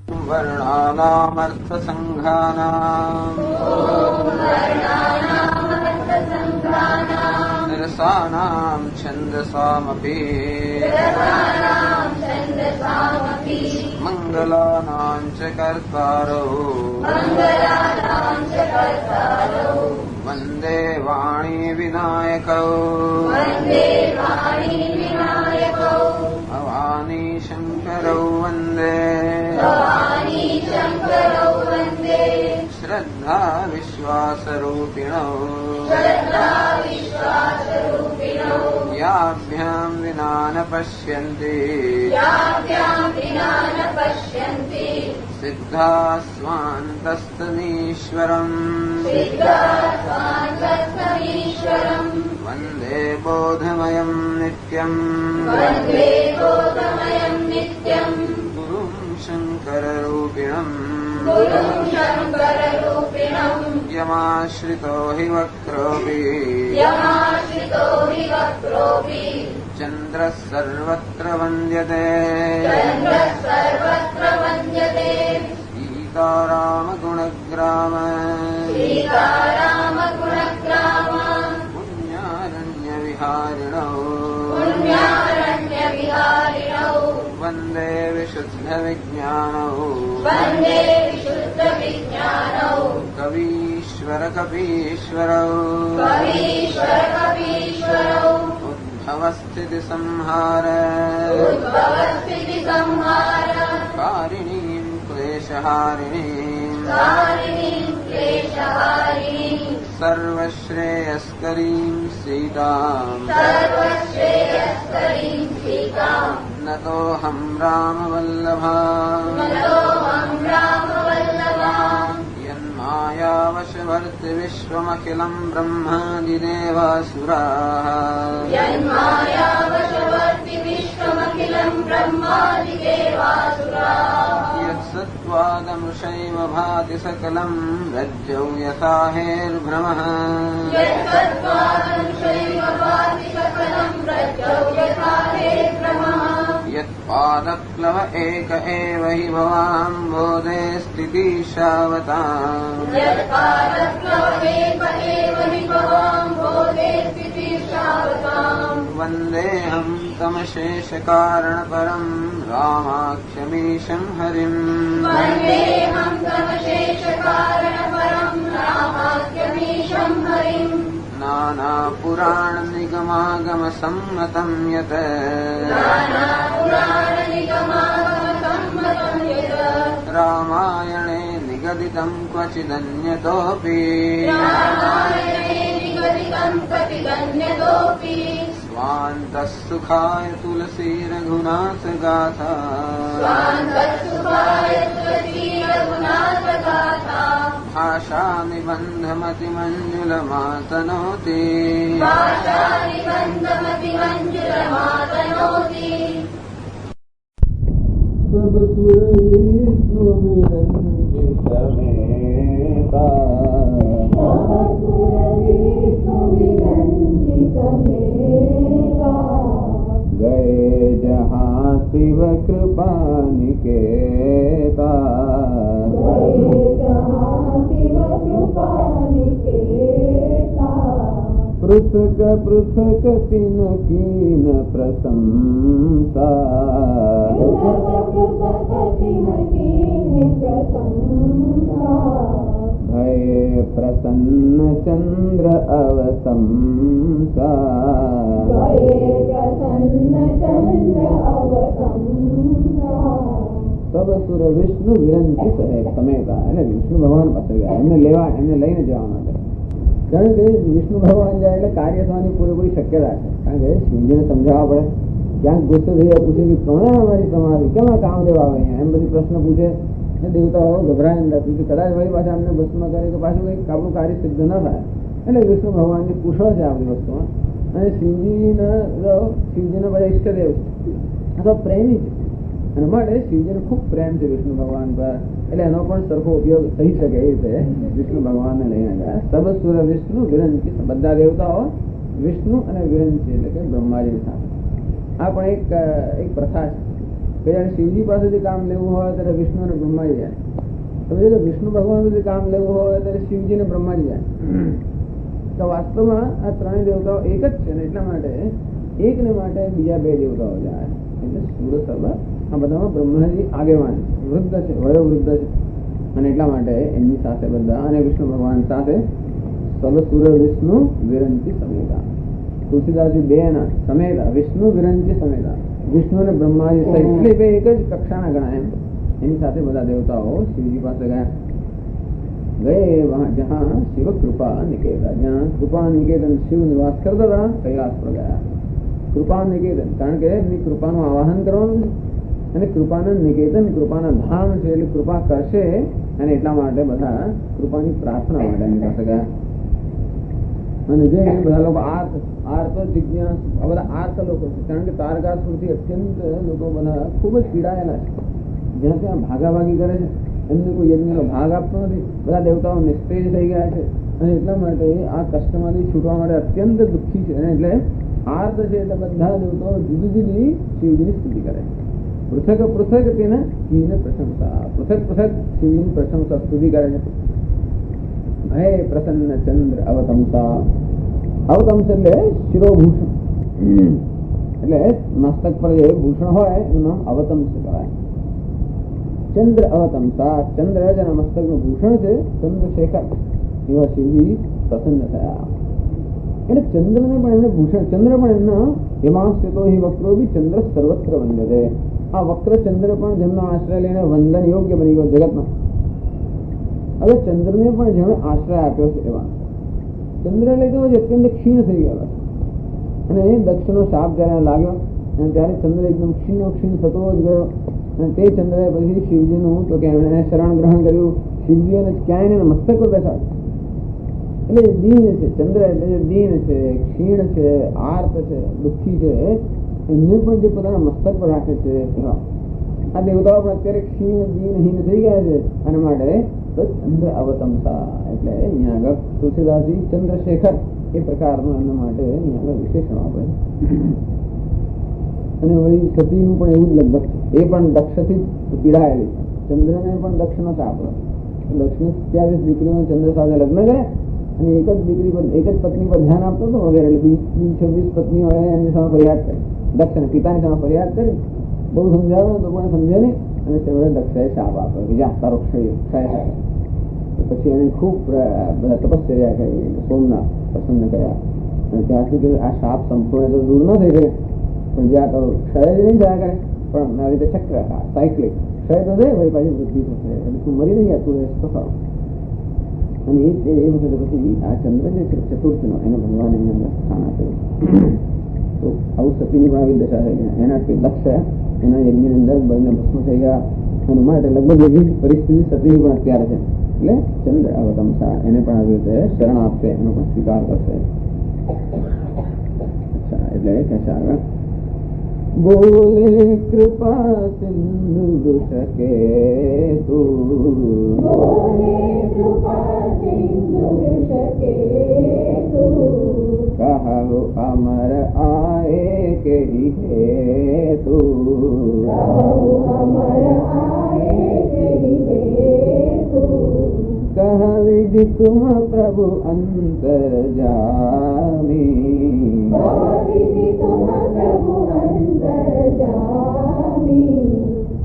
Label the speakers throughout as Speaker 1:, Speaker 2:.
Speaker 1: वर्णानामर्थसङ्घानाम् निरसानां छन्दसामपि मङ्गलानां च कर्तारौ वन्दे वाणी विनायकौ भवानी शङ्करौ वन्दे श्रद्धा विश्वासरूपिणौ याभ्यां विना न पश्यन्ति सिद्धा स्वान्तस्तमीश्वरम् वन्दे बोधमयं नित्यम् गुरुं शङ्कररूपिणम् यमाश्रितो हि वक्रोऽपि चन्द्रः सर्वत्र वन्द्यते सीतारामगुणग्राम पुण्यारण्यविहारिणौ वन्दे विशुद्धविज्ञानौ कवीश्वरकपीश्वरौ उद्भवस्थितिसंहार कारिणीं क्लेशहारिणीं सर्वश्रेयस्करीं सीताम् नतोऽहं रामवल्लभा यन्मायावशवर्ति विश्वमखिलं ब्रह्मादिदेवासुराः यत्सत्त्वादमृषैव भाति सकलं रज्जौ यथा हेर्भ्रमः यत्पादप्लव एक एव हि भवाम्भोधे स्थितिशावताम् वन्देऽहं तमशेषकारणपरं रामाख्यमीशं हरिम् नानापुराणनिगमागमसम्मतं यत् रामायणे निगदितं क्वचिदन्यतोऽपि स्वान्तः सुखाय तुलसी रघुनाथगाथा भाषानिबन्धमतिमञ्जुलमातनोति गए जहाँ शिव कृपा निकेता पृथक पृथक तिन कीन प्रशंसा भये प्रसन्न चंद्र अवसंसा तब સુર વિષ્ણુ વિરંચિત સમેતા એટલે વિષ્ણુ ભગવાન પાસે ગયા એમને લઈને જવા માટે. કારણ કે વિષ્ણુ ભગવાન જાય એટલે કાર્ય થવાની પૂરેપૂરી શક્યતા છે. કારણ કે શિવજીને સમજાવવા પડે. ક્યાંક ગુસ્સે થઈ પૂછે કે કોણે અમારી સમાધિ કેમ કામ દેવા આવે અહીંયા એમ બધી પ્રશ્ન પૂછે. દેવતાઓ ગભરાય અંદર કદાચ વળી પાછા અમને ભસ્મ કરે કે પાછું કંઈક આપણું કાર્ય સિદ્ધ ન થાય. એટલે વિષ્ણુ ભગવાનની કુશળ છે આ બધી વસ્તુમાં. અને શિવજીના બધા ઈષ્ટદેવ છે અથવા પ્રેમી છે. અને માટે શિવજીને ખૂબ પ્રેમ છે વિષ્ણુ ભગવાન પર. એટલે એનો પણ સરખો ઉપયોગ થઈ શકે એ રીતે વિષ્ણુ ભગવાનને લઈને ગયા. સબ સુર વિષ્ણુ વિરંચી, બધા દેવતાઓ વિષ્ણુ અને વિરંચી એટલે કે બ્રહ્માજીની સાથે. આ પણ એક પ્રથા છે. કે જ્યારે શિવજી પાસેથી કામ લેવું હોય ત્યારે વિષ્ણુ અને બ્રહ્માજી જાય. સમજે કે વિષ્ણુ ભગવાન પાસેથી કામ લેવું હોય ત્યારે શિવજી ને બ્રહ્માજી જાય. તો વાસ્તવમાં આ ત્રણેય દેવતાઓ એક જ છે ને એટલા માટે એકને માટે બીજા બે દેવતાઓ જાય. એટલે સૂર્ય સર્વ આ બધામાં બ્રહ્માજી આગેવાન વૃદ્ધ છે, વયોવૃદ્ધ છે અને એટલા માટે એમની સાથે બધા અને વિષ્ણુ ભગવાન સાથે સર્વ સૂર્ય વિષ્ણુ વિરંતી સમેતા. તુલસીદાસજી બે ના સમેતા વિષ્ણુ વિરંતી સમેતા. વિષ્ણુ અને બ્રહ્માજી એટલે બે એક જ કક્ષાના ગણાય. એમ એની સાથે બધા દેવતાઓ શિવજી પાસે ગયા. ગયે વહાં જહાં શિવ કૃપા નિકેતન, જ્યાં કૃપા નિકેતન શિવ નિવાસ કરતા હતા કૈલાસ પર ગયા. કૃપા નિકેતન કારણ કે એમની કૃપાનું આવાહન કરવાનું છે અને કૃપાના નિકેતન કૃપાના ધામ છે એટલે કૃપા કરશે અને એટલા માટે બધા કૃપાની પ્રાર્થના માટે એમની પાસે ગયા. અને જે બધા લોકો આર્ત જિજ્ઞાસ આ બધા આર્ત લોકો છે કારણ કે તારકાસુરથી અત્યંત લોકો બધા ખૂબ જ પીડાયેલા છે. જ્યાં ત્યાં ભાગાભાગી કરે છે, એમને કોઈ યજ્ઞનો ભાગ આપતો નથી. બધા દેવતાઓ નિસ્તેજ થઈ ગયા છે અને એટલા માટે આ કષ્ટમાંથી છૂટવા માટે અત્યંત દુઃખી છે. અને એટલે આર્ત છે એટલે બધા દેવતાઓ જુદી જુદી શિવજીની સ્તુતિ કરે. પૃથક પૃથક તેને કીને પ્રશંસા, પૃથક પૃથક શિવજીની પ્રશંસા સ્તુતિ કરે છે. હે પ્રસન્ન ચંદ્ર અવતંસા. અવતંસ એટલે શિરોભૂષણ એટલે મસ્તક પર જે ભૂષણ હોય એનું નામ અવતંસ કહેવાય. ચંદ્ર અવતંસા ચંદ્ર જેના મસ્તકનું ભૂષણ છે ચંદ્રશેખર એવા શિવજી પ્રસન્ન થયા. એટલે ચંદ્રને પણ એમને ભૂષણ ચંદ્ર પણ એમના હિમાંસ્તો હિ વક્રો બી ચંદ્ર સર્વત્ર વંદે છે. આ વક્ર ચંદ્ર પણ જેમનો આશ્રય લઈને વંદન યોગ્ય બની ગયો જગતમાં. હવે ચંદ્રને પણ જેમણે આશ્રય આપ્યો છે એવા ચંદ્ર એટલે કેવો છે અત્યંત ક્ષીણ થઈ ગયો અને દક્ષનો શાપ જયારે લાગ્યો અને ત્યારે ચંદ્ર એકદમ ક્ષીણ થતો જ ગયો. અને તે ચંદ્રએ પછી શિવજીનું તો કે એમણે શરણ ગ્રહણ કર્યું. શિવજી અને ક્યાંય એને મસ્તક પર બેસાડ્યું. એટલે દીન છે ચંદ્ર એટલે દીન છે, ક્ષીણ છે, આર્ત છે, દુઃખી છે, એમને પણ જે પોતાના મસ્તક પર રાખે છે એવા આ દેવતાઓ પણ અત્યારે ક્ષીણ દીનહીન થઈ ગયા છે. અને માટે તો ચંદ્ર અવતંસા એટલે અહીંયા આગળ તુલસીદાસજી ચંદ્રશેખર એ પ્રકારનું એમના માટે અહીંયા આગળ વિશેષણ આપે. અને વળી સતીનું પણ એવું જ લગભગ છે. એ પણ દક્ષથી પીડાયેલી છે. ચંદ્રને પણ દક્ષનો શાપ દક્ષને 27 દીકરીઓ ચંદ્ર સાથે લગ્ન કરે અને એક જ દીકરી પર એક જ પત્ની પર ધ્યાન આપતો હતો વગેરે. એટલે 26 પત્નીઓ એમની સામે ફરિયાદ કરી. દક્ષને પિતાની સામે ફરિયાદ કરી. બહુ સમજાવ્યો તો પણ સમજે નહીં અને તેવડે દક્ષાએ શાપ આપ્યો કે જા તારો ક્ષય થાય. પછી એને ખૂબ બધા તપશ્ચર્યા કરી, સોમનાથ પ્રસન્ન કર્યા અને ત્યાંથી કે આ શાપ સંપૂર્ણ તો દૂર ન થઈ શકે પણ જ્યાં તો ક્ષય જ નહીં થયા કરે પણ આવી રીતે ચક્ર સાયકલિક ક્ષય તો થાય ભાઈ પાછી વૃદ્ધિ થશે એટલે તું મરી નહીં તું રહેશ તો ખરો. અને એ વખતે પછી આ ચંદ્ર જે છે ચતુર્થનો એને ભગવાન અહીંયા સ્થાન આપ્યું. તો આવું સતીની પણ આવી દશા થઈ ગયા. એનાથી દક્ષ એના યજ્ઞની અંદર બળને ભસ્મ થઈ ગયા અને માટે લગભગ એવી પરિસ્થિતિ સતીની પણ અત્યારે છે. એટલે ચંદ્ર અવતંસા એને પણ આવી રીતે શરણ આપશે, એનો પણ સ્વીકાર કરશે. અચ્છા એટલે કે છે આગળ બોલે કૃપા સિંધુ શકે તું કહો અમર આએ કે હે તું કહ વિધિ તુમ પ્રભુ અંતર જામી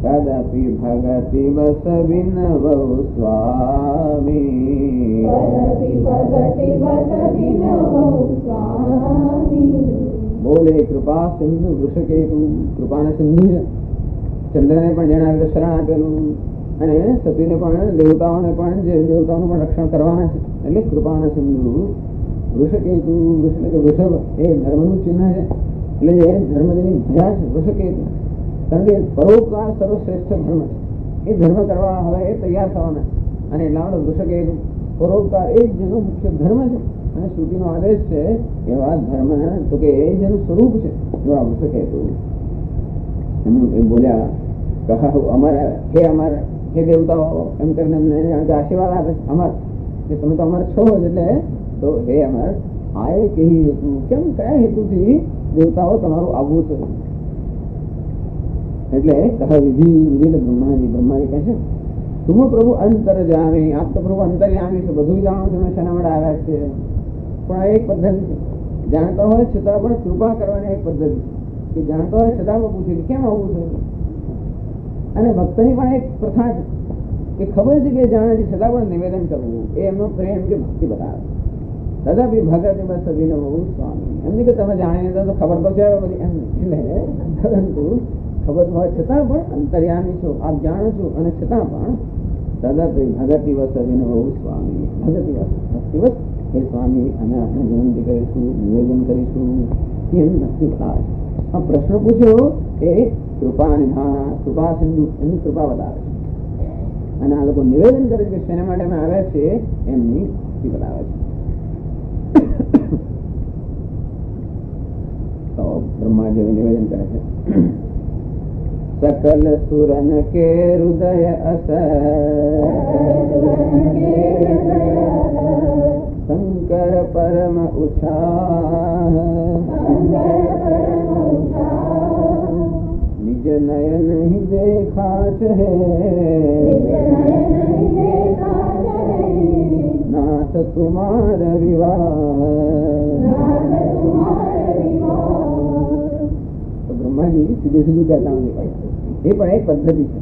Speaker 1: તદપિ ભગતિ બસ વિનવ સ્વામી બોલે કૃપા સિંધુ વૃષકેતુ. કૃપાના સિંધુ છે. ચંદ્રને પણ જેના શરણ આપેલું અને સતીને પણ દેવતાઓને પણ જે દેવતાઓનું પણ રક્ષણ કરવાના છે એટલે કૃપાના સિંધુ વૃષકેતુ. વૃષભ એ ધર્મનું ચિહ્ન છે એટલે એ ધર્મ જેની ધજા છે વૃષકેતુ. કારણ કે પરોપકાર સર્વશ્રેષ્ઠ ધર્મ છે. એ ધર્મ કરવા હવે એ તૈયાર થવાના અને એટલા માટે વૃષકેતુ પરોપકાર એ જ જેનો મુખ્ય ધર્મ છે અને શ્રુતિનો આદેશ છે એવા ધર્મ તો કે એ જેનું સ્વરૂપ છે એવા વૃષકેતુ. એમ બોલ્યા કહા અમારા હે દેવતાઓ એમ કરીને એમને આશીર્વાદ આપે અમર કે તમે તો અમર છો એટલે તો હે અમર આએ કહી હેતુ કેમ કયા હેતુથી દેવતાઓ તમારું આવવું છે એટલે કહ વિધિ વિધિ બ્રહ્માજી કહે છે તુમ પ્રભુ અંતરજામી, આપ તો પ્રભુ અંતર્યામી છો, બધું જાણો છો, શેના માટે આવ્યા છે. પણ આ એક પદ્ધતિ છે, જાણતા હોય છતાં પણ કૃપા કરવાની એક પદ્ધતિ કે જાણતા હોય છતાં પણ પૂછે કે કેમ આવું છે. અને ભક્તની પણ એક પ્રથા છે કે ખબર છે કે જાણે છે છતાં પણ નિવેદન કરવું, એ એમનો પ્રેમ કે ભક્તિ બતાવે. તથાપી ભગત બસ વિનમવું સ્વામી, એમની કે તમે જાણી તો ખબર તો છે બધી એમ નહીં, પરંતુ ખબર હોય છતાં પણ અંતર્યામી છો, આપ જાણો છો, અને છતાં પણ તથાપી ભગતી વસ વિનમવું સ્વામી, ભક્તિવત હે સ્વામી અમે આપણે વિનંતી કરીશું, નિવેદન કરીશું, એમ ભક્તિ બતાવે છે. આ પ્રશ્ન પૂછ્યો એ કૃપા નિધાન, કૃપા સિંધુ, એમની કૃપા બતાવે છે. અને આ લોકો નિવેદન કરે છે કે શેના માટે અમે આવ્યા છે, એમની ભક્તિ બતાવે છે. તો બ્રહ્માજી નિવેદન કરે છે सकल सुरन के हृदय असर शंकर परम उछाह निज नयन ही देखा है नाथ तुम्हार विवाह. तो ब्रह्माजी सीधे सीधे कहता हूँ ये पण एक पद्धति है.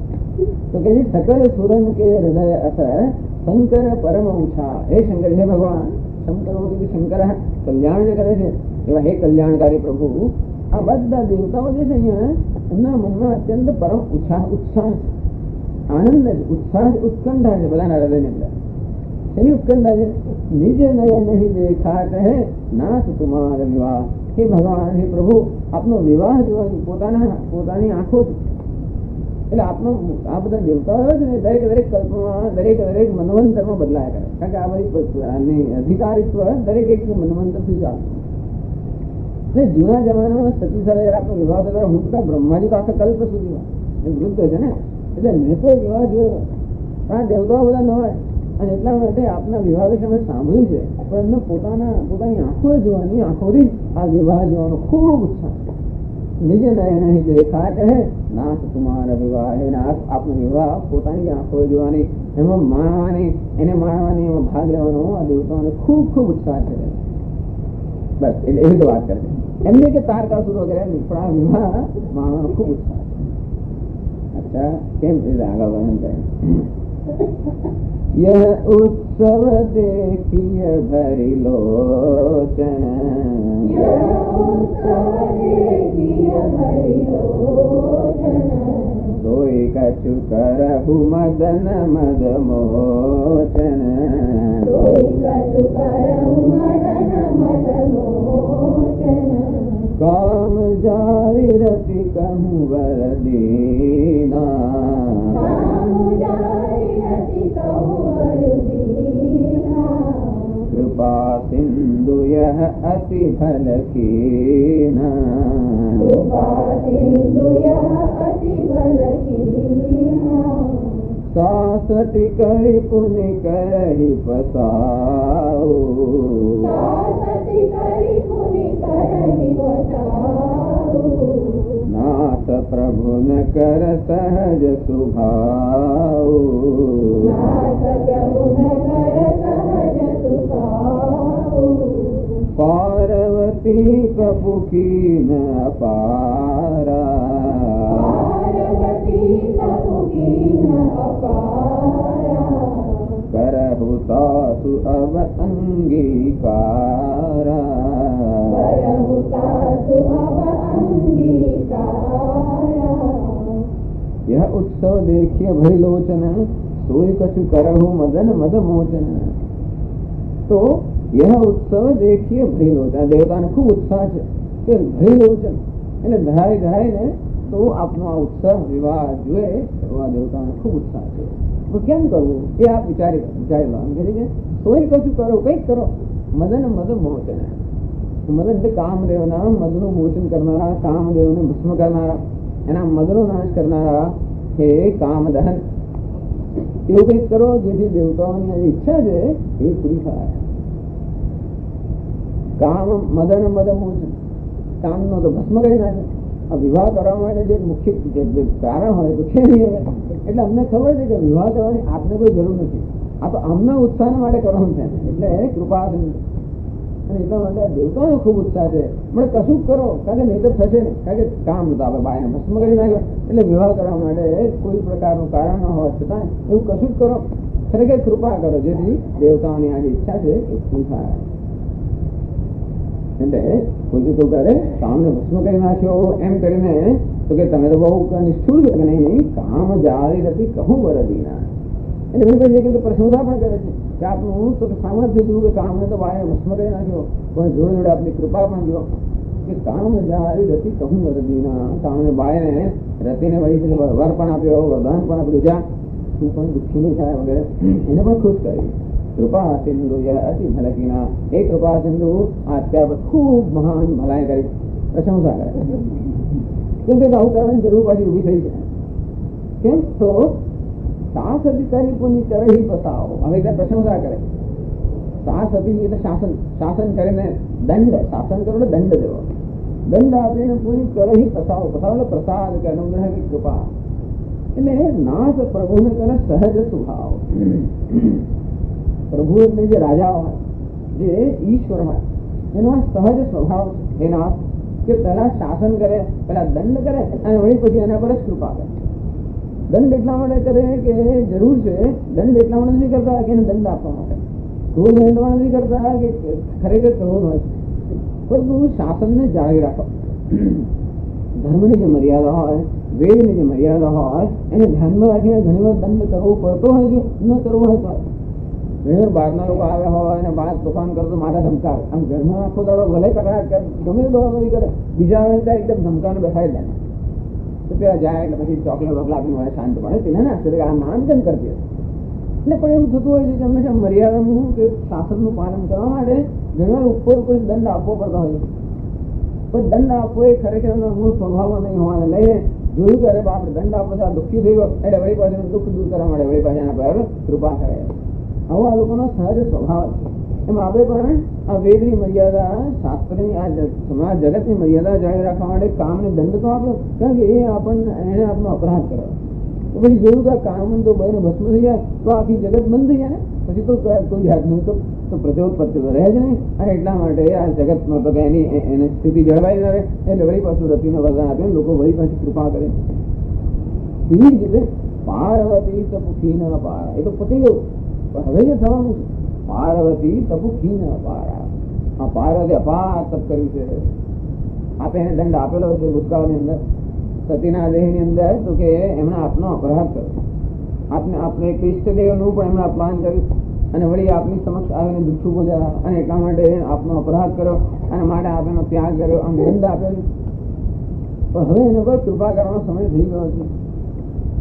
Speaker 1: तो कहते सकल सुरन के हृदय असर शंकर परम ऊंचा, हे शंकर, हे भगवान शंकरो की शंकर कल्याण જે કરે છે એવા હે કલ્યાણકારી પ્રભુ, આ બધા દેવતાઓ જે છે અહીંયા એમના મનમાં અત્યંત પરમ ઉત્સાહ છે, આનંદ છે, ઉત્સાહ, ઉત્કંઠા છે બધાના હૃદયની અંદર. એની ઉત્કંઠા છે. નિજ નયન નહીં દેખા કહે નાથ તુમાર વિવાહ, હે ભગવાન, હે પ્રભુ આપનો વિવાહ જોવાનું પોતાની આંખો છે. એટલે આપનો આ બધા દેવતાઓ છે ને દરેક કલ્પમાં દરેક મનવંતરમાં બદલાયા કરે, કારણ કે આ બધી અધિકારીત્વ દરેક એક મનવંતરથી ચાલે. જૂના જમાનામાં સતી સાથે આપણો વિવાહ થતા હું બ્રહ્માજી તો આખા કલ્પ સુધીમાં વૃદ્ધ છે ને, એટલે મેં તો વિવાહ જોયો, પણ આ દેવતાઓ બધા ન હોય. અને એટલા માટે આપના વિવાહ વિશે અમે સાંભળ્યું છે, પણ એમને પોતાની આંખો જોવાની, આંખોથી આ વિવાહ જોવાનો ખૂબ ઉત્સાહ છે. નિજ નયન દેખા કહે નાથ તમારા વિવાહ, આપનો વિવાહ પોતાની આંખો જોવાની, એમાં માણવાની, એને માણવાની, એમાં ભાગ લેવાનો આ દેવતાઓને ખૂબ ખૂબ ઉત્સાહ છે. બસ એટલે એવી તો વાત કરે છે. એમને કે તારકાસુર વગેરે નહીં, પણ આ વિવાહ માણવાનો ખૂબ ઉત્સાહ છે. અચ્છા, કેમ છે આગળ વર્ણન કરે? यह उत्सव देखिए भरी लोचन, सोई कछु करहु मदन मद मोचन, काम जारी रति कहूँ वर दीना, कृपा सिंधु यह अति भल कीना, सासति करि पुनि करहि पसाऊ, नाथ प्रभु न कर सहज सुभाऊ, पार्वती प्रभु की न अपारा, करहु सासु अब अंगीकारा, यह उत्सव देखिए भरी लोचन, सोई कछु करहु मदन मद मोचन. तो यह उत्सव देखिए भरी लोचन, देवता ने खूब उत्साह છે કે ભરી લોચન એટલે ધરાય ને તો આપનો આ ઉત્સવ વિવાહ જોઈએ એવા દેવતાને ખૂબ ઉત્સાહ છે. તો કેમ કરવું એ આપ વિચારી લો. કરી છે સોઈ કશું કરો, કંઈક કરો. મદન મદ મોચન, મદન એટલે કામદેવના મદનું મોચન કરનારા, કામદેવને ભસ્મ કરનારા, એના મદનો નાશ કરનારા હે કામદહન. એવું કંઈક કરો જેથી દેવતાઓની ઈચ્છા છે એ પૂરી થાય. કામ મદન મદ મોચન, કામનો તો ભસ્મ કરી નાખે, વિવાહ કરવા માટે જે મુખ્ય જે કારણ હોય તો છે નહીં હવે. એટલે અમને ખબર છે કે વિવાહ કરવાની આપને કોઈ જરૂર નથી, આ તો અમને ઉત્સાહ માટે કરવાનું છે. એટલે કૃપા અને એટલા માટે દેવતાનો ખૂબ ઉત્સાહ છે. મને કશું કરો, કારણ કે નહીં તો થશે નહીં, કારણ કે કામ હતું આપણે બાયને ભસ્મ કરી નાખ્યો. એટલે વિવાહ કરવા માટે કોઈ પ્રકારનું કારણ ન હોવા છતાં એવું કશું કરો, ખરેખર કૃપા કરો જેથી દેવતાઓની આ જે ઈચ્છા છે એ પૂરી થાય. એટલે કોઈ તો કરે કામને ભસ્મ કરી નાખ્યો એમ કરીને તો કે તમે તો બહુ નિષ્ઠુર છો કે નહીં, કામ જારી નથી કહું વરદીના. એટલે પછી કે પ્રશંસા પણ કરે છે કે આપનું તો સામર્થ્ય જોયું કે કામને તો બાળે ભસ્મ કરી નાખ્યો, પણ જોડે જોડે આપની કૃપા પણ જો કે કામ જારી રતિ કહું વરદીના. કામને બાળને રતિને વળી વર પણ આપ્યો, વરદાન પણ આપ્યું, જા તું પણ દુઃખી નહીં થાય વગેરે એને પણ ખુશ કરી. કૃપા સિંધુ અતિ ભલકીના, એ કૃપા સિંધુ અત્યાર પર ખૂબ મહાન ભલાઈ કરી પ્રશંસા કરે. કેમ કે આવું કરવાની જરૂર પાછી ઉભી થઈ છે. કેમ તો સાસ અધિકારી પુણ્ય કરે હિ બતાવો. હવે એટલે પ્રશંસા કરે. સાસ અધિ એટલે શાસન, શાસન કરીને દંડ, શાસન કરો એટલે દંડ દેવો, દંડ આપીને પુણ્ય કરે હિ પસાવો. પસાવો એટલે પ્રસાદ કે અનુગ્રહ કે કૃપા. એટલે નાથ પ્રભુને કરે સહજ સ્વભાવ. પ્રભુ એટલે જે રાજા હોય, જે ઈશ્વર હોય, એનો સહજ સ્વભાવ છે એના કે પહેલા શાસન કરે, પહેલા દંડ કરે અને વળી પછી એના પર જ કૃપા કરે. દંડ એટલા માટે કરે કે જરૂર છે, દંડ એટલા માટે નથી કરતા કે એને દંડ આપવા માટે, ક્રોધ દંડવા નથી કરતા કે ખરેખર ક્રોધ હોય છે, પરંતુ શાસનને જાળવી રાખો. ધર્મની જે મર્યાદા હોય, વેદની જે મર્યાદા હોય એને ધ્યાનમાં રાખીને ઘણી વાર દંડ કરવો પડતો હોય છે. ન કરવો હોય તો ઘણી વાર બહારના લોકો આવ્યા હોય અને બહાર તોફાન કરતો મારા ધમકાવે, આમ ઘરમાં આખો દાડો ભલે કકડાટ કરે, ગમે દોડાદોડી કરે, બીજા આવે ત્યાં એકદમ ધમકાને બેસાડી દે. તો પેલા જાય એટલે પછી ચોકલેટ વકલા આપીને મને શાંત પડે, તેને ના કરે આ માન કેમ કરતી હતી. એટલે પણ એવું થતું હોય છે કે હંમેશા મર્યાદાનું કે શાસનનું પાલન કરવા માટે ઘણી વાર ઉપર ઉપર દંડ આપવો પડતો હોય છે. પણ દંડ આપવો એ ખરેખર મૂળ સ્વભાવમાં નહીં હોવાને લઈને જોયું કે અરે બાપ દંડ આપવો તો દુઃખી થઈ ગયો એટલે વળી પાછું દુઃખ દૂર કરવા માટે વળી પાછા એના પર કૃપા કરે. આવો આ લોકોનો સહજ સ્વભાવ છે. એમ આપણે પણ આ વેદની મર્યાદા, શાસ્ત્રની આ સમાજ જગતની મર્યાદા જાળવી રાખવા માટે કામને દંડ તો આપો, કારણ કે એ આપણને એને આપણો અપરાધ કર્યો. તો પછી જોયું કે કામ તો બહેનો ભસ્મ થઈ જાય તો આખી જગત બંધ થઈ જાય ને, પછી તો કોઈ જાતનું તો પ્રત્યોત્પત્તિ રહે જ નહીં. અને એટલા માટે આ જગતમાં તો એની સ્થિતિ જળવાઈ ન રહે એટલે વળી પાછું રતિને વરદાન આપે, લોકો વળી પાછી કૃપા કરે. એવી જ રીતે પાર્વતી તપુખી ન પારા, એ તો પતી ગયું. હવે જે થવાનું છે પાર્વતી તપુખી ન પારા. આ પાર્વતી અપાર તપ કર્યું છે. આપે એને દંડ આપેલો છે ભૂતકાળની અંદર, સતીના દેહની અંદર, તો કે એમણે આપનો અપરાધ કર્યો. આપણે એક ઈષ્ટદેવનું પણ એમણે અપમાન કર્યું અને વળી આપની સમક્ષ આવીને દુઃખું બોલ્યા અને એટલા માટે આપનો અપરાધ કર્યો અને માટે આપેનો ત્યાગ કર્યો, આમ દંડ આપ્યો છે. પણ હવે એના પર કૃપા કરવાનો સમય થઈ ગયો છે.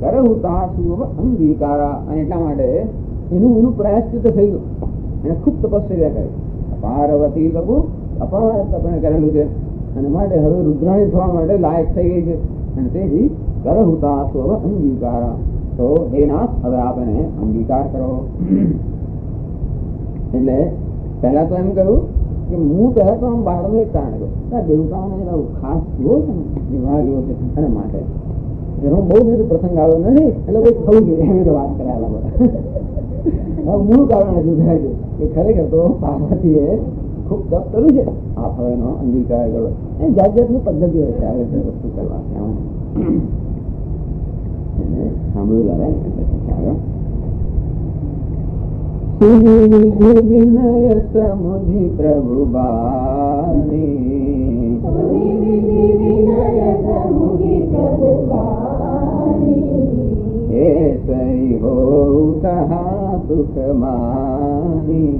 Speaker 1: કરવું તાસુ અંગીકારા, અને એટલા માટે એનું પ્રાયશ્ચિત થઈ ગયું. એને ખૂબ તપસ્યા કરી. પાર્વતી તપુ અપાર તપને કરેલું છે અને માટે હવે રુદ્રાણી થવા માટે લાયક થઈ ગઈ છે. અને તેથી કરવું તાસુ અંગીકારા, તો હે નાથ હવે આપ એને અંગીકાર કરો. એટલે પહેલા તો એમ કહ્યું કે હું પહેલા તો આમ બહારનું એક કારણ કહ્યું, દેવતાઓને ખાસ જોવો છે ને વિવાહ જોવો છે અને માટે એનો બહુ બધો પ્રસંગ આવ્યો નથી એટલે કોઈ થવું જોઈએ એવી તો વાત કરેલા બધા. મૂળ કારણ હજુ કહેવાય કે ખરેખર તો પાર્વતીએ ખૂબ તપ કર્યું છે. આપ હવે એનો અંગીકાર કરો. એ જાત જાતની પદ્ધતિ હોય છે આવી રીતે વસ્તુ કરવાની. સાંભળ્યું લાગે વિનય સમુધિ પ્રભુ બાની, એ સહી હો કહા સુખ માની,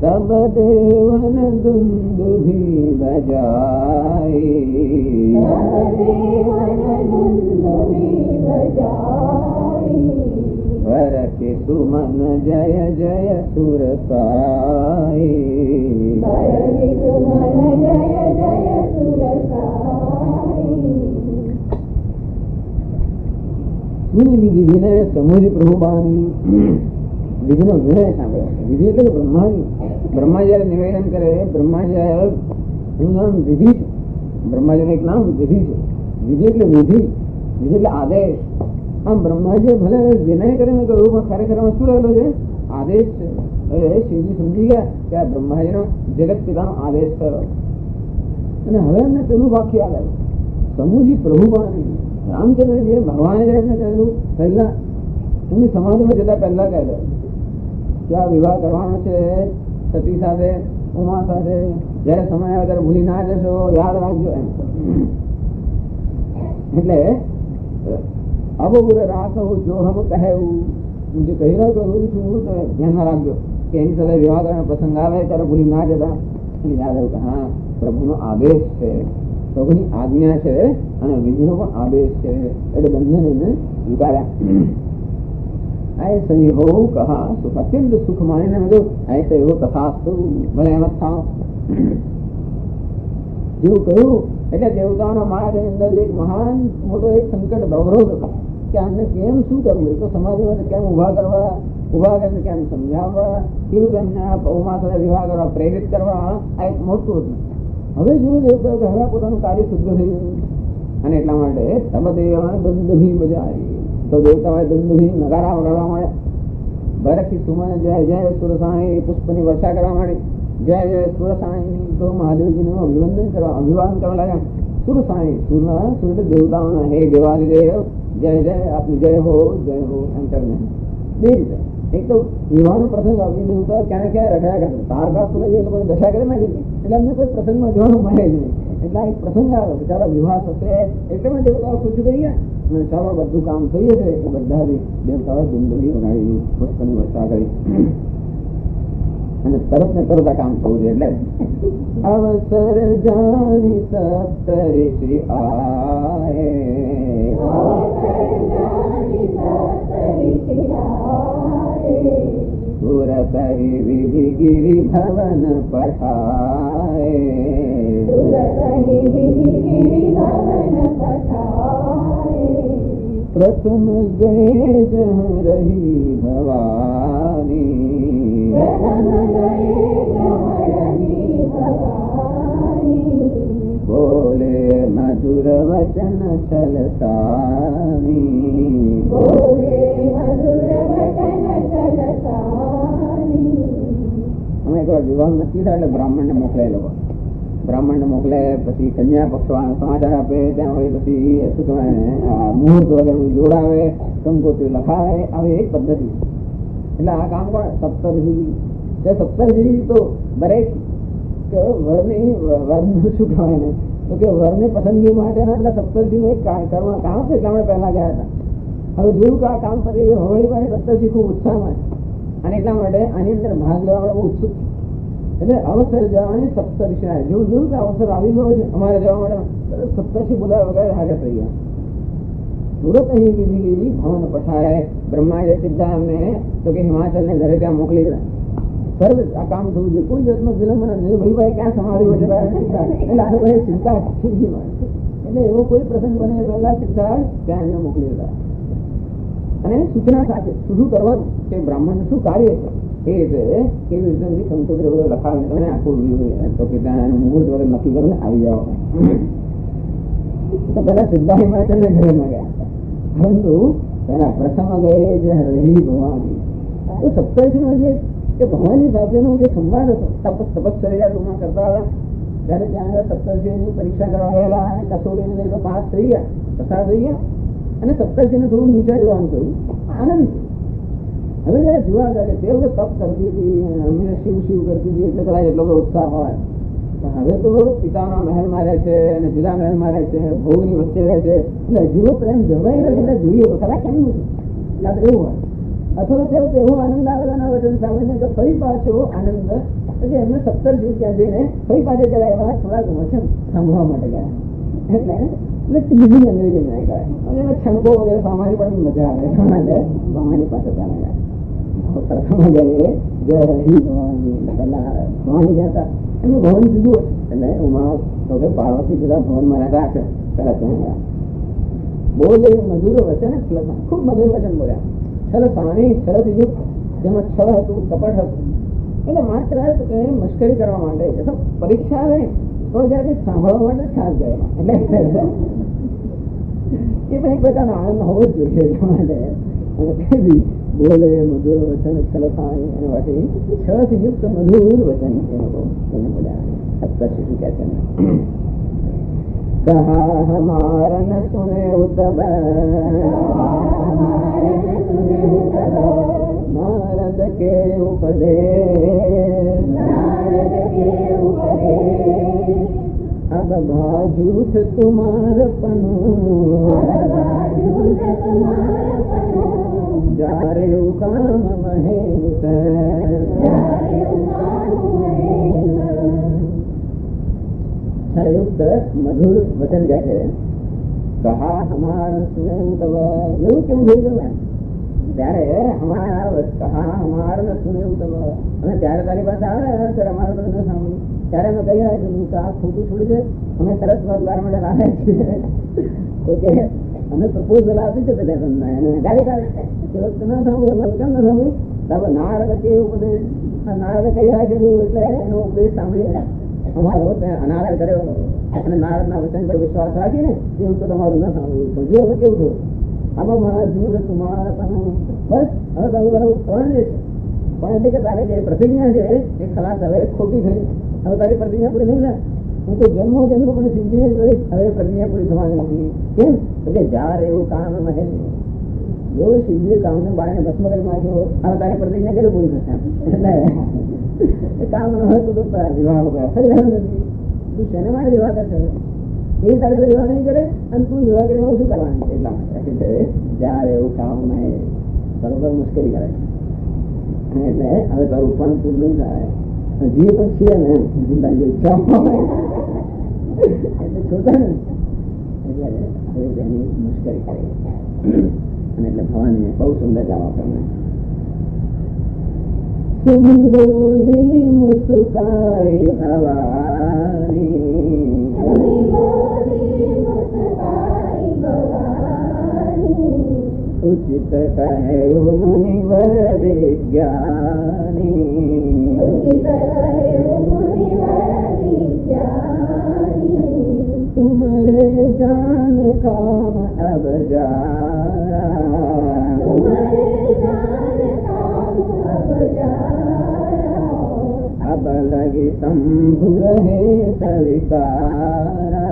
Speaker 1: તબ દેવન દુંદુભી બજાઈ, વર કે સુમન જય જય સુર સાઈ, વિધિ વિનય સમુજ પ્રભુબાની. વિધિનો વિનય સાંભળ્યો. વિધિ એટલે બ્રહ્માની બ્રહ્મા જયારે નિવેદન કરે, બ્રહ્મા જયારે એનું નામ વિધિ છે. બ્રહ્માજીનું એક નામ વિધિ છે. વિધિ એટલે વિધિ, વિધિ એટલે આદેશ. આમ બ્રહ્માજીએ ભલે વિનય કરીને કહ્યું પણ ખરેખર શું રહેલો છે? આદેશ છે. એટલે શિવજી સમજી ગયા કે આ બ્રહ્માજીનો જગત પિતાનો આદેશ થયો. અને હવે એમને પેલું વાક્ય યાદ આવ્યું, સમૂહજી પ્રભુપાણી રામચંદ્રજીએ ભગવાને જયારે એમને કહેલું પહેલા એમની સમાધિમાં જતા પહેલા કહેલું કે આ વિવાહ કરવાનો છે સતી સાથે, ઉમા સાથે, જયારે સમય આવે ત્યારે ભૂલી ના જશો, યાદ રાખજો એમ. એટલે અબોગુરે રાખવું જો હમ કહેવું, હું જે કહી રહ્યો છું ધ્યાનમાં રાખજો કે એની સાથે વિવાહ કરવાનો પ્રસંગ આવે ત્યારે ભૂલી ના જતા. એટલે યાદ આવ્યું કે હા પ્રભુનો આદેશ છે, પ્રભુની આજ્ઞા છે અને વિધિનો પણ આદેશ છે. એટલે બંનેને એમને સ્વીકાર્યા. ऐसे ही हो कहा सुख अत्यंत सुख माने में जो ऐसे हो तथास्तु भले एम था જેવું કહ્યું. એટલે દેવતાઓના માળાની અંદર એક મહાન મોટો એક સંકટ અવરોધ હતો કે આમને કેમ શું કરવું, એ તો સમાજમાં કેમ ઉભા કરીને કેમ સમજાવવા, કેવું તેમને ઉમા સાથે વિવાહ કરવા પ્રેરિત કરવા, આ એક મોટું હતું. હવે જેવું દેવતાઓ કે હવે પોતાનું કાર્ય શુદ્ધ થઈ ગયું અને એટલા માટે તબદેવાને દંડભી મજા આવી. તો દેવતાઓએ દંડભી નગારા વગાડવા માંડ્યા, બરખી સુમને જય જય સુરસાણી પુષ્પની વર્ષા કરવા માંડી. જય જય સુરસાણી તો મહાદેવજીનું અભિવાદન કરવા લાગ્યા. સુરસાણી સુર દેવતાઓના હે દેવાદિદેવ જય જય આપની જય હો એમ કરીને બે રીતે. એક તો વિવાહનો પ્રસંગ આપી દેવતા ક્યારે ક્યારે રખાયા કરતા, તારકા સુરે એ લોકો દશા કરી નાખી એટલે અમને કોઈ પ્રસંગમાં જવાનું મળે જ નહીં. એટલે એક પ્રસંગ આવ્યો ચાલો વિવાહ થશે એટલે દેવતાઓ ખુશ થઈ ગયા. ચાલો બધું કામ થઈ જશે એ બધા દેવતાઓ દુંદડી વગાડી પુષ્પની વર્ષા કરી અને તરત ને તરત આ કામ થવું છે. એટલે અવસર જાણી સપ્તર્ષિ આયે સુરસહી વિધિ ગિરિ ભવન પઠાય પ્રથમ ગયે જહ રહી ભવાની બોલે મધુર વચન છલસાની અમે એક વાર વિવાહ નક્કી થાય એટલે બ્રાહ્મણ ને મોકલે લોકો. બ્રાહ્મણ ને મોકલે પછી કન્યા પક્ષ સમાચાર આપે, ત્યાં હોય પછી શું કહેવાય મુહૂર્ત વગેરે જોડાવે, કંકોત્રી લખાવે, આવી એક પદ્ધતિ. એટલે આ કામ કોણ સપ્તર્ષિ. સપ્તર્ષિ તો દરેક વરની શું કહેવાય ને તો કે વરની પસંદગી માટેના એટલે સપ્તર્ષિનું એક કામ છે. એટલે અમે પહેલા ગયા હતા. હવે જોયું કે આ કામ કરી હવળી પાસે સપ્તર્ષિ ખૂબ ઉત્સાહમાં અને એટલા માટે આની અંદર ભાગ લેવા બહુ ઉત્સુક. એટલે અવસર જવાની સપ્તર્ષિ આવે. જેવું જોયું કે અવસર આવી ગયો છે અમારે જવા માટે સપ્તર્ષિ બોલાવ્યા વગર હાજર થઈ ગયા. સુરત અહીં વિધિ ગઈ ભવન પઠાય. બ્રહ્માએ સીધા અમને તો કે હિમાચલ ને ઘરે ત્યાં મોકલી દીધા. સર્વ આ કામ થવું જોઈએ, કોઈ જાતનો વિલંબ નથી. ભાઈ ક્યાં સમાધિ એટલે આને ભાઈ ચિંતા એટલે એવો કોઈ પ્રસંગ બને પહેલા સીધા ત્યાં એમને મોકલી દીધા અને સૂચના સાથે શું કરવાનું કે બ્રાહ્મણ શું કાર્ય છે એ રીતે કેવી રીતે કંકોત્રી વગેરે લખાવીને તમે આખું તો કે ત્યાં મુહૂર્ત વગેરે નક્કી કરીને આવી જાઓ. તો પેલા સીધા હિમાચલ ને ઘરે ગયા, પરંતુ પેલા પ્રથમ ગયે જે રહી ભવાની. તો સપ્તર્ષિ નો જે ભગવાનની સાથેનો જે સંવાદ હતો તપસ્યા કરતા હતા ત્યારે ત્યાં આગળ સપ્તર્ષિની પરીક્ષા કરવા ગયેલા અને કસોટીને તો પાસ થઈ ગયા, પસાર થઈ ગયા અને સપ્તર્ષિને થોડું નીચે જોવાનું કહ્યું. આનંદ હવે જયારે જોવા કરે તે વખતે તપ કરતી હતી, અમને શિવ શિવ કરતી હતી એટલે કદાચ એટલો બધો ઉત્સાહ હોય. હવે તો પિતાના મહેલમાં રહે છે અને જુદા મહેલમાં રહે છે, ભોગની વચ્ચે રહે છે એટલે જીવો પ્રેમ જળવાઈ રહે એટલે જોઈએ તો કદાચ કેમ નથી એવું હોય. અથવા તો એવો આનંદ આવેલા વચન સાંભળીને તો ફરી પાછો આનંદ પછી એમને સપ્તર્ષિ ત્યાં જઈને ફરી પાછા જરા એવા થોડાક વચન સાંભળવા માટે ગયા. એટલે ટીવી અંગ્રેજી ના કરાય અને એના છણકો વગેરે સાંભળવાની પણ મજા આવે. ભવાની પાસે ત્યાં ગયા પ્રથમ ગયે જય હરી ભવાની. પેલા ભવાની ગયા હતા એમનું ભવન જુદું એટલે ઉમા તો કે પાર્વતી જુદા ભવનમાં રહેતા હશે. પેલા ત્યાં ગયા બોલે મધુર વચન ખૂબ મધુર વચન બોલ્યા. છલ પાણી છલથી યુક્ત જેમાં છળ હતું, કપટ હતું એટલે માત્ર મશ્કરી કરવા માટે પરીક્ષા આવે તો જયારે કઈ સાંભળવા માટે ખાસ જાય એટલે એ પણ એક પ્રકારનો આનંદ હોવો જ જોઈએ એટલા માટે બોલે મધુર વચન છલ થાય એના માટે છળથી યુક્ત મધુર વચન એ લોકો એને બોલ્યા શીખી કે છે कहा हमारा न सुने उतब नारद के उपदेश अब भाजूठ तुम्हार पनु जा रे काम महेश युक्त मधुर वचन કહે છે કહા હમારા સુને ઉતબ એવું કેવું થઈ ગયું ત્યારે કહા હમારા સુને ઉતબ અને ત્યારે તારી પાસે આવે ત્યારે અમારે તો ન સાંભળ્યું ત્યારે અમે કહ્યા કે આ ખોટું છોડી દે અમે સરસ વાત માટે લાવે છીએ અમે પ્રપોઝલ આપી છે તમને ગાડી કાઢે ન સાંભળ્યું કેમ ન સાંભળ્યું નારદ કે ઉપદેશ નારદ કહ્યા કે એટલે એનો ઉપદેશ સાંભળી અમારો અનાદર કર્યો અને નારદ ના વચન પર વિશ્વાસ રાખીને એવું તો તમારું ના સાંભળવું પણ જો હવે કેવું થયું આમાં મારા જીવ તમારા બસ હવે તારું બરાબર પણ જે છે પણ એટલે કે તારે જે પ્રતિજ્ઞા છે એ ખલાસ હવે ખોટી થઈ હવે તારી પ્રતિજ્ઞા પૂરી નહીં થાય હું તો જન્મો પણ સિંધીને જોઈશ હવે પ્રતિજ્ઞા પૂરી થવાની નથી કેમ એટલે જાર એવું કામ મહે જો સિંધી કામને બાળને ભસ્મ કરી નાખ્યો હવે તારી પ્રતિજ્ઞા કેવી પૂરી થશે એટલે કામ ન હોય તો વિવાહ તું શેને માટે વિવાહ કરશે એ તારે વિવાહ નહીં કરે અને તું વિવાહ કરીને શું કરવાની એટલા માટે જ્યારે એવું કામ નહીં બરોબર મુશ્કેલી કરે એટલે હવે તારું પણ પૂરું નહીં થાય હજી પણ છીએ ને ઈચ્છા એટલે છોટા ને એટલે હવે તેની મુશ્કેલી કરે અને એટલે ભવાની બહુ સુંદર જવાબ તમને મુસ્કાઈ હવાની ઉચિત કહે મુનિવર વિજ્ઞાની તુમરે જાન કામ અબ अब लगी शंभु रहे सविकारा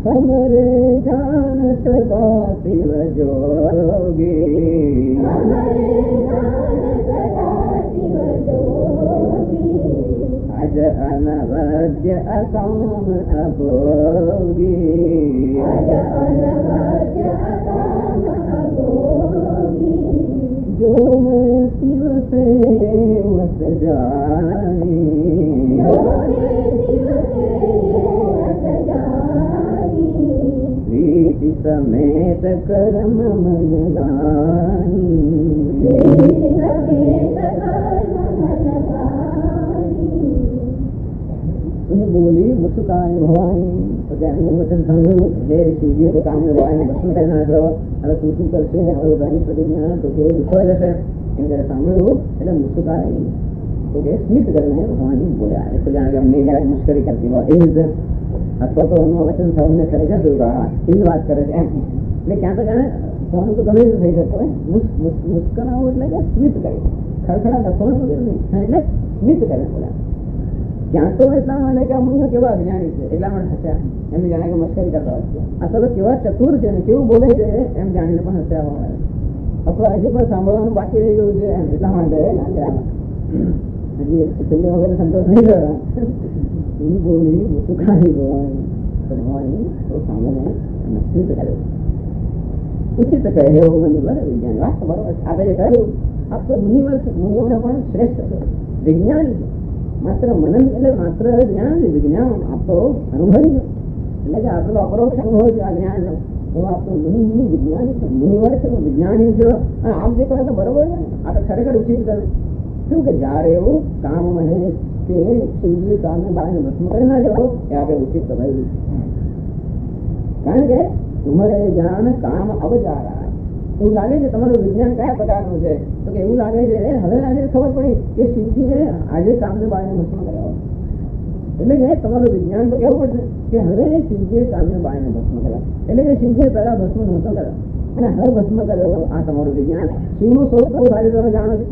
Speaker 1: हमरे जान सदा शिव जोगी अज अनवद्य अकाम अभोगी जो मैं शिव से वस जानी प्रीति समेत कर्म मन गानी बोली मुस्कान भवानी वचन सामने हे शिवजी को काम में भवानी भस्म करना अरे सूचन करते हैं और बनी प्रतिज्ञा तो के दुखो जैसे इनके सामने हो એટલે મુસ્કાન તો કે સ્મિત કરને ભવાની બોલ્યા એટલે જાણે કે અમને જરા મુશ્કેલી કરતી હોય એ રીતે અથવા તો એનું વચન સામને ખરેખર જોવા એવી વાત કરે છે એમ એટલે ક્યાં તો જાણે ભવાનું તો ગમે થઈ જતો હોય મુસ્કરાવો એટલે કે સ્મિત કરે ખડખડા દસવાનું વગેરે નહીં એટલે સ્મિત કરે બોલ્યા ત્યાં તો એટલા માટે કે અમને કેવા અજ્ઞાની છે એટલા માટે હસ્યા એમને જાણે કે મસ્કરી કરતા હોય અથવા તો કેવા ચતુર છે ને કેવું બોલે છે એમ જાણીને પણ હસ્યા હોય અથવા હજી પણ સાંભળવાનું બાકી રહી ગયું છે એમ એટલા માટે હજી છેલ્લે વગેરે સંતોષ નહીં થયો એની બોલી સુખાની ભગવાનની તો સાંભળે સ્મિત કર્યો ઉચિત કહે એવું મને બરાબર વિજ્ઞાન વાત બરોબર આપણે જે કહ્યું આપ તો મુનિવર મુનિઓને પણ શ્રેષ્ઠ છે વિજ્ઞાની છે માત્ર મનન એટલે માત્ર જ્ઞાન છે વિજ્ઞાન આપતો અનુભવી એટલે કે આપણો અપરોક્ષ અનુભવ છે આ જ્ઞાન નો એવો આપતો મુનિ વિજ્ઞાની છે મુનિવર છે વિજ્ઞાની છે આમ જે કહે તો બરોબર છે આ તો ખરેખર ઉચિત કરે શું કે જયારે એવું કામ મને કે શિવજી કામને બાળને ભસ્મ કરી ના જાઓ એ આપણે ઉચિત કરાયું કારણ કે તુમરે જાણ કામ અવજારા એવું લાગે છે તમારું વિજ્ઞાન કયા પ્રકારનું છે? તો કે એવું લાગે છે હવે આજે ખબર પડી કે શિવજીએ આજે કામને બાળને ભસ્મ કર્યા. એટલે કે તમારું વિજ્ઞાન તો કેવું પડશે કે હવે શિવજીએ કામને બાળને ભસ્મ કર્યા. એટલે કે શિવજીએ પહેલા ભસ્મ નહોતો કર્યો અને હવે ભસ્મ કર્યો. આ તમારું વિજ્ઞાન. શિવનું સ્વરૂપ બહુ સારી તમે જાણો છો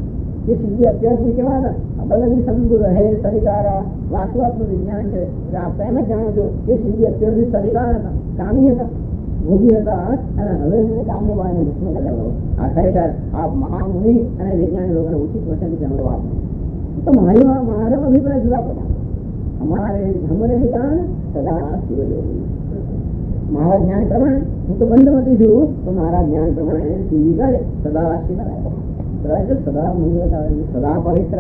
Speaker 1: કે શિવજી અત્યાર સુધી કેવા હતા? બલની શંભુ રહે સરિકારા વાસુઆતનું વિજ્ઞાન છે. આપ એમ જ જાણો છો કે શિવજી અત્યાર સુધી સરિકાર હતા, કામી હતા, ભોગી હતા અને હવે એને કામને બાળને ભસ્મ કર્યા. આ ખરેખર આ મહામુનિ અને વિજ્ઞાની લોકોને ઉચિત વચન છે. અમારો વાત તો મારો અભિપ્રાય જુદા પ્રકાર. हमारे ज्ञान सदा शिवयोगी. मारा ज्ञान प्रमाण હું તો બંધમતી છું તો મારા જ્ઞાન પ્રમાણે શિવજી કરે સદા શિવ સદા મૂલ્ય સદા પવિત્ર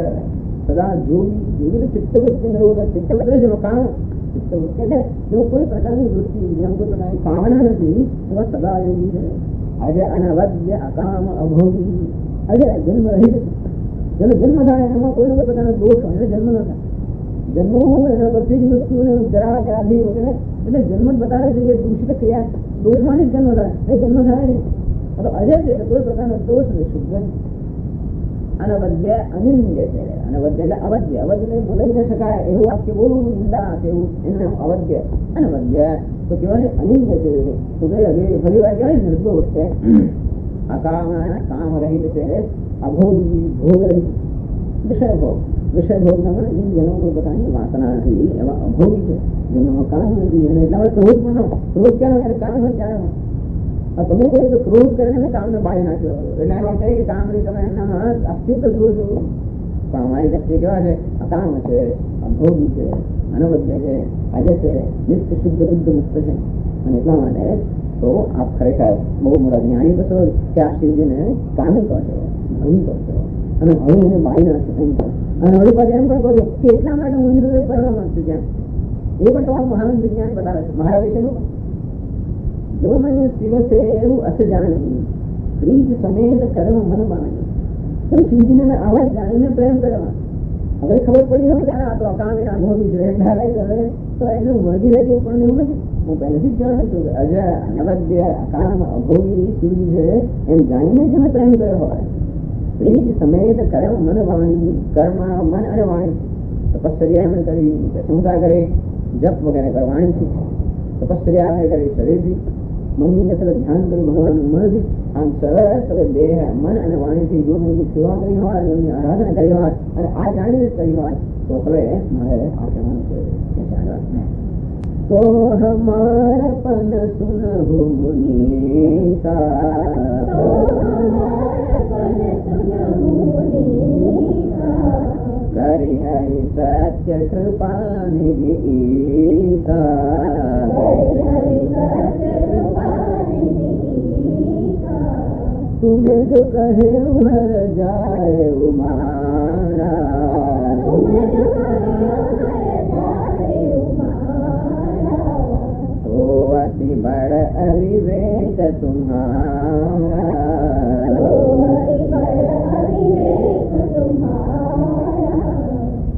Speaker 1: સદા જોગી. જોગી તો ચિત્તવૃત્તિ ચિત્તવૃત્તિ છે કારણ ચિત્તવૃત્તિ એટલે જો કોઈ પ્રકારની વૃત્તિ જેમ કોઈ પ્રકારની કામના નથી એવા સદા યોગી છે. આજે અનવદ્ય અકામ અભોગી. આજે જન્મ રહી જેનો જન્મ થાય એમાં કોઈ કોઈ પ્રકારનો દોષ હોય જન્મ ન થાય. જન્મ એના પરથી જ મૃત્યુને જરા આદિ વગેરે એટલે જન્મ જ બતાવે છે કે દૂષિત ક્રિયા દોષમાંથી જ જન્મ થાય. એ જન્મ થાય નહીં તો અજય છે કોઈ પ્રકારનો દોષ નથી. શુદ્ધ અનવદ્ય અનિંદ્ય છે. અનવદ્ય એટલે અવદ્ય. અવદ્ય એટલે બોલાવી ન શકાય એવું વાક્ય બોલવું નિંદા કેવું એને અવદ્ય. અનવદ્ય તો કહેવાય અનિંદ્ય છે. તો ફરી વાર કહેવાય નિર્દોષ છે. અકામ કામ રહિત છે. અભોગી ભોગ રહિત. વિષય ભોગ વિષય ભોગ ના જેનો કોઈ પ્રકારની વાસના નથી એવા અભોગી છે. જેનો કામ નથી અને એટલા માટે ક્રોધ પણ ક્રોધ ક્યાં કામ હોય ક્યાં તમે કોઈ તો ક્રોધ કરીને કામને બાળી નાખ્યો એટલે એમ કહે કે કામ નહીં તમે એના અસ્તિત્વ જુઓ છો. પણ અમારી દ્રષ્ટિએ કેવા છે? અકામ છે, અભોગી છે, અનવદ્ય છે, આજે છે, નિત્ય શુદ્ધ બુદ્ધ મુક્ત છે. અને એટલા માટે તો આપ ખરેખર બહુ મોટા જ્ઞાની બસો કે આ શિવજીને કામી કહો છો, ભોગી કહો છો અને હવે એને બાળી નાખશો એમ કહો. અને હવે પછી એમ પણ કહો કે એટલા માટે હું ઇન્દ્રિય પરિણામ છું ત્યાં એ પણ તમારું મહાન વિજ્ઞાન બતાવે છે. મારા વિશેનું જો મને દિવસે એવું અસ જાણે પ્રીત સમેત કર્મ મન બાણે. તો શિવજીને મેં આવા જાણીને પ્રેમ કરવા હવે ખબર પડી હોય ત્યારે આ તો અકામી અભોગી છે તો એનું વળગી રહે એવું પણ એવું નથી. હું પહેલેથી જ જાણું છું કે અજય અનવદ્ય અકામ અભોગી શિવજી છે એમ જાણીને જ મેં પ્રેમ કર્યો હોય. પ્રીત સમેત કર્મ મન વાણી. કર્મ મન અને વાણી તપસ્યા એમણે કરી, પ્રશંસા કરી, જપ વગેરે કરવાણીથી તપસ્યા કરી શરીરથી, મનની તરફ ધ્યાન કર્યું ભગવાનનું મનથી. આમ સરળ દેહ મન અને વાણીથી જો એમની સેવા કરી હોય, એમની આરાધના કરી હોય અને આ જાણીને જ કરી હોય તો હવે મારે આ કહેવાનું છે તો હમારા પન સુનહુ મુનીસા કરી હરિ સત્ય કૃપા નિધિ તુમે જો કહે હર જાય ઉમારા તો અતિ બડ અવિવેક તુમ્હારા.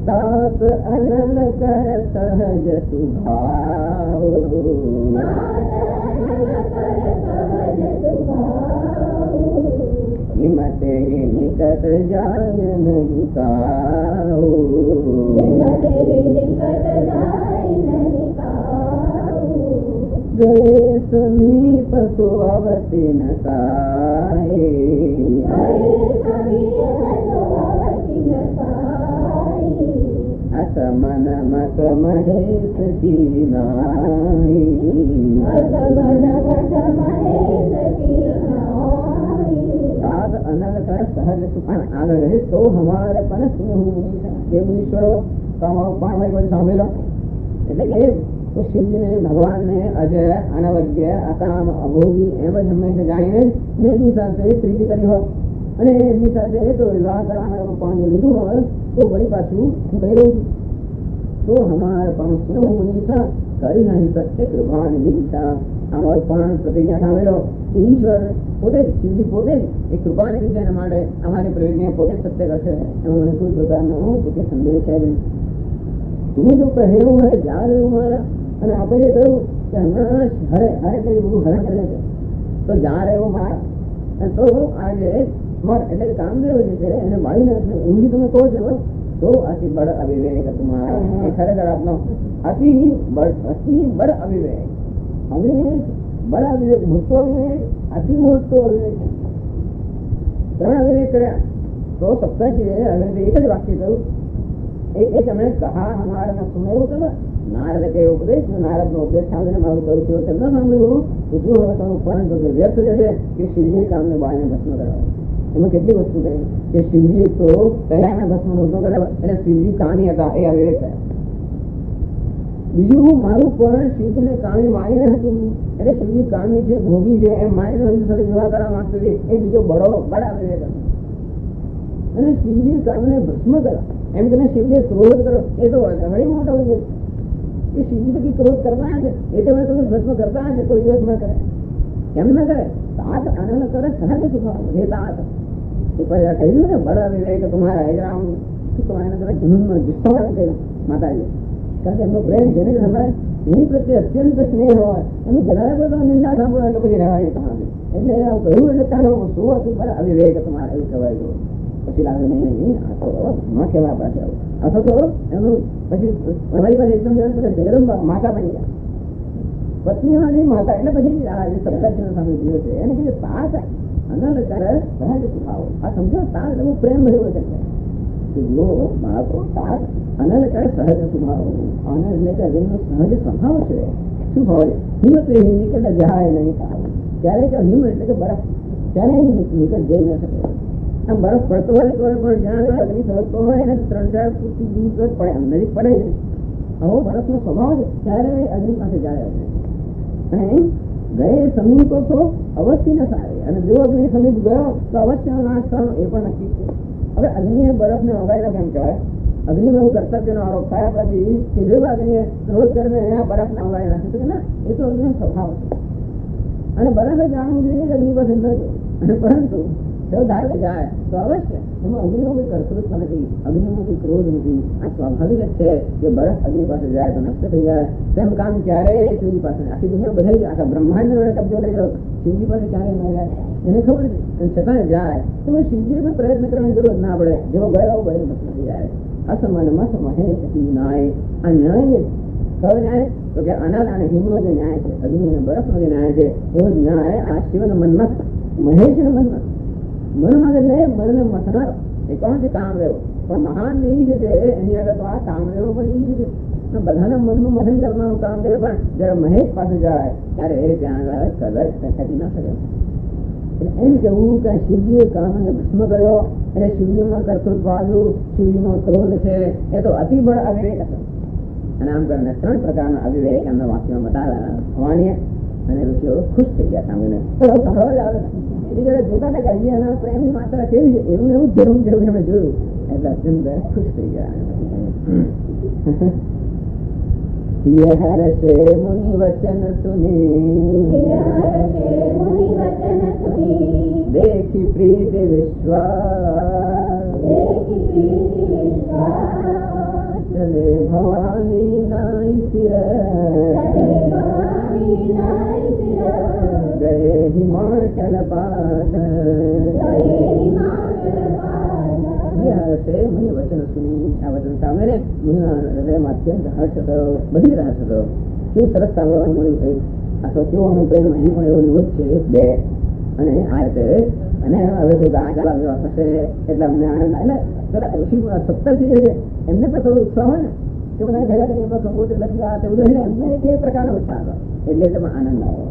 Speaker 1: તાપ અનલ કર સહજ સુભાવ હિમતે નિકટ જાય નહીં કાઉ. ગયે સમીપ સુવતી ન કાય. અસમન મત મહેશ કી નાઈ. સાત અનલ કર સહજ સુખાન આગળ રહે તો હમારે પણ સુનહુ એ મુનીશ્વરો તમારો પણ ભાઈ સાંભળેલો. એટલે કે તો શિવજીને ભગવાનને અજય અનવદ્ય અકામ અભોગી એમ જ હંમેશા જાણીને એમની સાથે પ્રીતિ કરી હોય અને એમની સાથે તો વિવાહ કરવાનું પણ લીધું હોય તો વળી પાછું હું કહી રહું છું તો હમારે પણ સુનહુ મુનીસા કરી નહીં સત્ય કૃપા નિધિતા. અમારો પણ પ્રતિજ્ઞા સાંભળેલો ઈશ્વર પોતે જ શિવજી પોતે જ એ કૃપા નિધિ એના માટે અમારી પ્રતિજ્ઞા પોતે સત્ય કરશે એમાં મને કોઈ પ્રકારનો પોતે સંદેશ છે નહીં. તું જો કહેવું હોય જ્યાં રહેવું મારા અને આપણે કહ્યું કે હમણાં હરે હરે કરી બધું હરણ કરે છે તો જ્યાં રહેવું મારા તો આજે એટલે કે કામદેવ જે છે એને મારીને ઊંઘી તમે કહો છો તો અતિ બળ અવિવેક તમારા એ ખરેખર આપનો અતિ બળ અવિવેક અવિવેક બળ અવિવેક મોટો અવિવેક અતિ મોટો અવિવેક ત્રણ અવિવેક કર્યા तो सबका चीजें अगर एक ही वाक्य करूँ एक हमने कहा हमारा ना सुने हो कब नारद के उपदेश नारद नो उपदेश सामने मारू करूँ तो चलना सामने हो तो जो होगा तो उपकरण तो व्यर्थ जैसे कि शिवजी काम में बाहर में भस्म कराओ એમાં કેટલી વસ્તુ કહી કે શિવજી તો પહેલા ભસ્મ નહોતો કરાવ્યો એટલે શિવજી કામી હતા એ અવિવેક થયા. બીજું મારું પણ શિવજીને કામી મારીને હતું એટલે શિવજી કામી છે ભોગી છે એમ મારીને સાથે વિવાહ કરવા માંગતો હતી એ બીજો બડા અવિવેક હતો. અને શિવજી કામને ભસ્મ કરો એમ કે શિવજી ક્રોધ કરો એ તો ઘણી મોટો છે કે શિવજી પછી ક્રોધ કરવા છે એ તો ભસ્મ કરતા હશે કોઈ દિવસ ન કરે કેમ ન કરે તાત આનંદ કરે સહજ સ્વભાવ એ તાત એ પર કહ્યું ને બડા વિવેક તમારા હેજરામ શું કહેવાય કરે જમીનમાં જુસ્સો કર્યો માતાજી કારણ કે એમનો પ્રેમ જેને સંભળાય એની પ્રત્યે અત્યંત સ્નેહ હોય એનું જરાય બધો નિંદા સાંભળો એટલે પછી રહેવાય તમારે એટલે કહ્યું એટલે તારો શું હતું બડા અવિવેક તમારે એવું કહેવાય ગયું. પછી લાગે નહીં આ તો ન કહેવા પાસે આવું અથવા તો એનું પછી અમારી પાસે એકદમ જગદંબા માતા બની ગયા પત્ની વાળી માતા એટલે પછી સપ્તાહ સામે જીવે છે એને કીધું તાત અનલ કરે સહજ સ્વભાવ આ સમજો તાત બહુ પ્રેમ ભર્યો છે જો બાળકો તાત અનલ કરે સહજ સ્વભાવ અનલ એટલે કે એનો સહજ સ્વભાવ છે શું ભાવ છે હિંમત હિન્દી કે જાય નહીં ત્યારે કે હિંમત એટલે કે બરફ ત્યારે નીકળ જઈ ન શકે આમ બરફ પડતો હોય પણ જ્યાં અગ્નિ સળગતો હોય એને 3-4 ફૂટથી દૂર પડે આમ નજીક પડે છે આવો બરફનો સ્વભાવ છે ત્યારે અગ્નિ પાસે જાય અને ગયે સમીપ તો અવશ્ય ન સારે અને જો અગ્નિ સમીપ ગયો તો અવશ્ય નાશ થવાનો એ પણ નક્કી છે. હવે અગ્નિએ બરફને ઓગાળ્યો કેમ કહેવાય અગ્નિમાં એવું કર્તવ્યનો આરોપ થયા પછી કે જો અગ્નિએ ક્રોધ કરીને એના બરફને ઓગાળી નાખે તો ના એ તો અગ્નિનો સ્વભાવ છે અને બરફે જાણવું જોઈએ કે અગ્નિ પાસે ન જાય અને પરંતુ ધારે જાય તો અવશ્ય એમાં અગ્નિનો કોઈ કર્તૃત્વ નથી અગ્નિમાં કોઈ ક્રોધ નથી આ સ્વાભાવિક જ છે કે બરફ અગ્નિ પાસે જાય તો નષ્ટ થઈ જાય તેમ કામ ક્યારેય શિવજી પાસે આખી દુનિયા બધા આખા બ્રહ્માંડ કબજો લઈ ગયો શિવજી પાસે ક્યારેય ન જાય એને ખબર છે છતાં જાય તો શિવજીને પ્રયત્ન કરવાની જરૂર ના પડે જેવો ગયો બધું નષ્ટ થઈ જાય અસમાનમાં સમહે નાય આ ન્યાય કયો ન્યાય તો કે અનાદ અને હિમનો જે ન્યાય છે અગ્નિ અને બરફનો જે ન્યાય છે એવો ન્યાય આ શિવના મનમાં મહેશના મનમાં મનમાં એટલે મનને મથનારો એ કોણ છે કામદેવ પણ મહાન એ છે એની આગળ તો આ કામદેવ પણ એ છે બધાના મનનું મથન કરનારું કામદેવ પણ જયારે મહેશ પાસે જાય ત્યારે એ ત્યાં આગળ કદાચ ખેંચી ના શકે. એટલે એમ કેવું કે શિવજીએ કામને ભસ્મ કર્યો એટલે શિવજીમાં કર્તૃત્વ આવ્યું શિવજીનો ક્રોધ છે એ તો અતિ બળ અવિવેક હતો. અને આમ કરીને 3 પ્રકારના અવિવેક એમના વાક્યમાં બતાવ્યા ભવાનીએ અને ઋષિઓ ખુશ થઈ ગયા સામે આવે જયારે જોતા હતા કે એના પ્રેમની માત્રા કેવી છે એવું એવું જરૂર એમણે જોયું એટલે અત્યંત ખુશ થઈ ગયા. હર્ષે મુનિ વચન સુની દેખી પ્રીતિ વિશ્વાસ ચલે ભવાની નાઈ સિર ગયે હિમાચલ પાદ મુનિ વચન સુની આ વચન સામે મુનિના હૃદયમાં અત્યંત હર્ષ થયો બધી રાહત થયો શું સરસ સાંભળવાનું મળ્યું થયું આ તો કેવો પ્રેમ હજી પણ એવો નિવત છે 2 અને આ રીતે અને હવે તો ગાળા વિવાહ થશે એટલે અમને આનંદ એટલે ઋષિ 70 છે એમને પણ થોડું ઉત્સાહ હોય ને કે બધા ભેગા કરી કંકોત્રી લખી રહ્યા તે બધું એમને એક પ્રકારનો ઉત્સાહ હતો એટલે પણ આનંદ આવ્યો.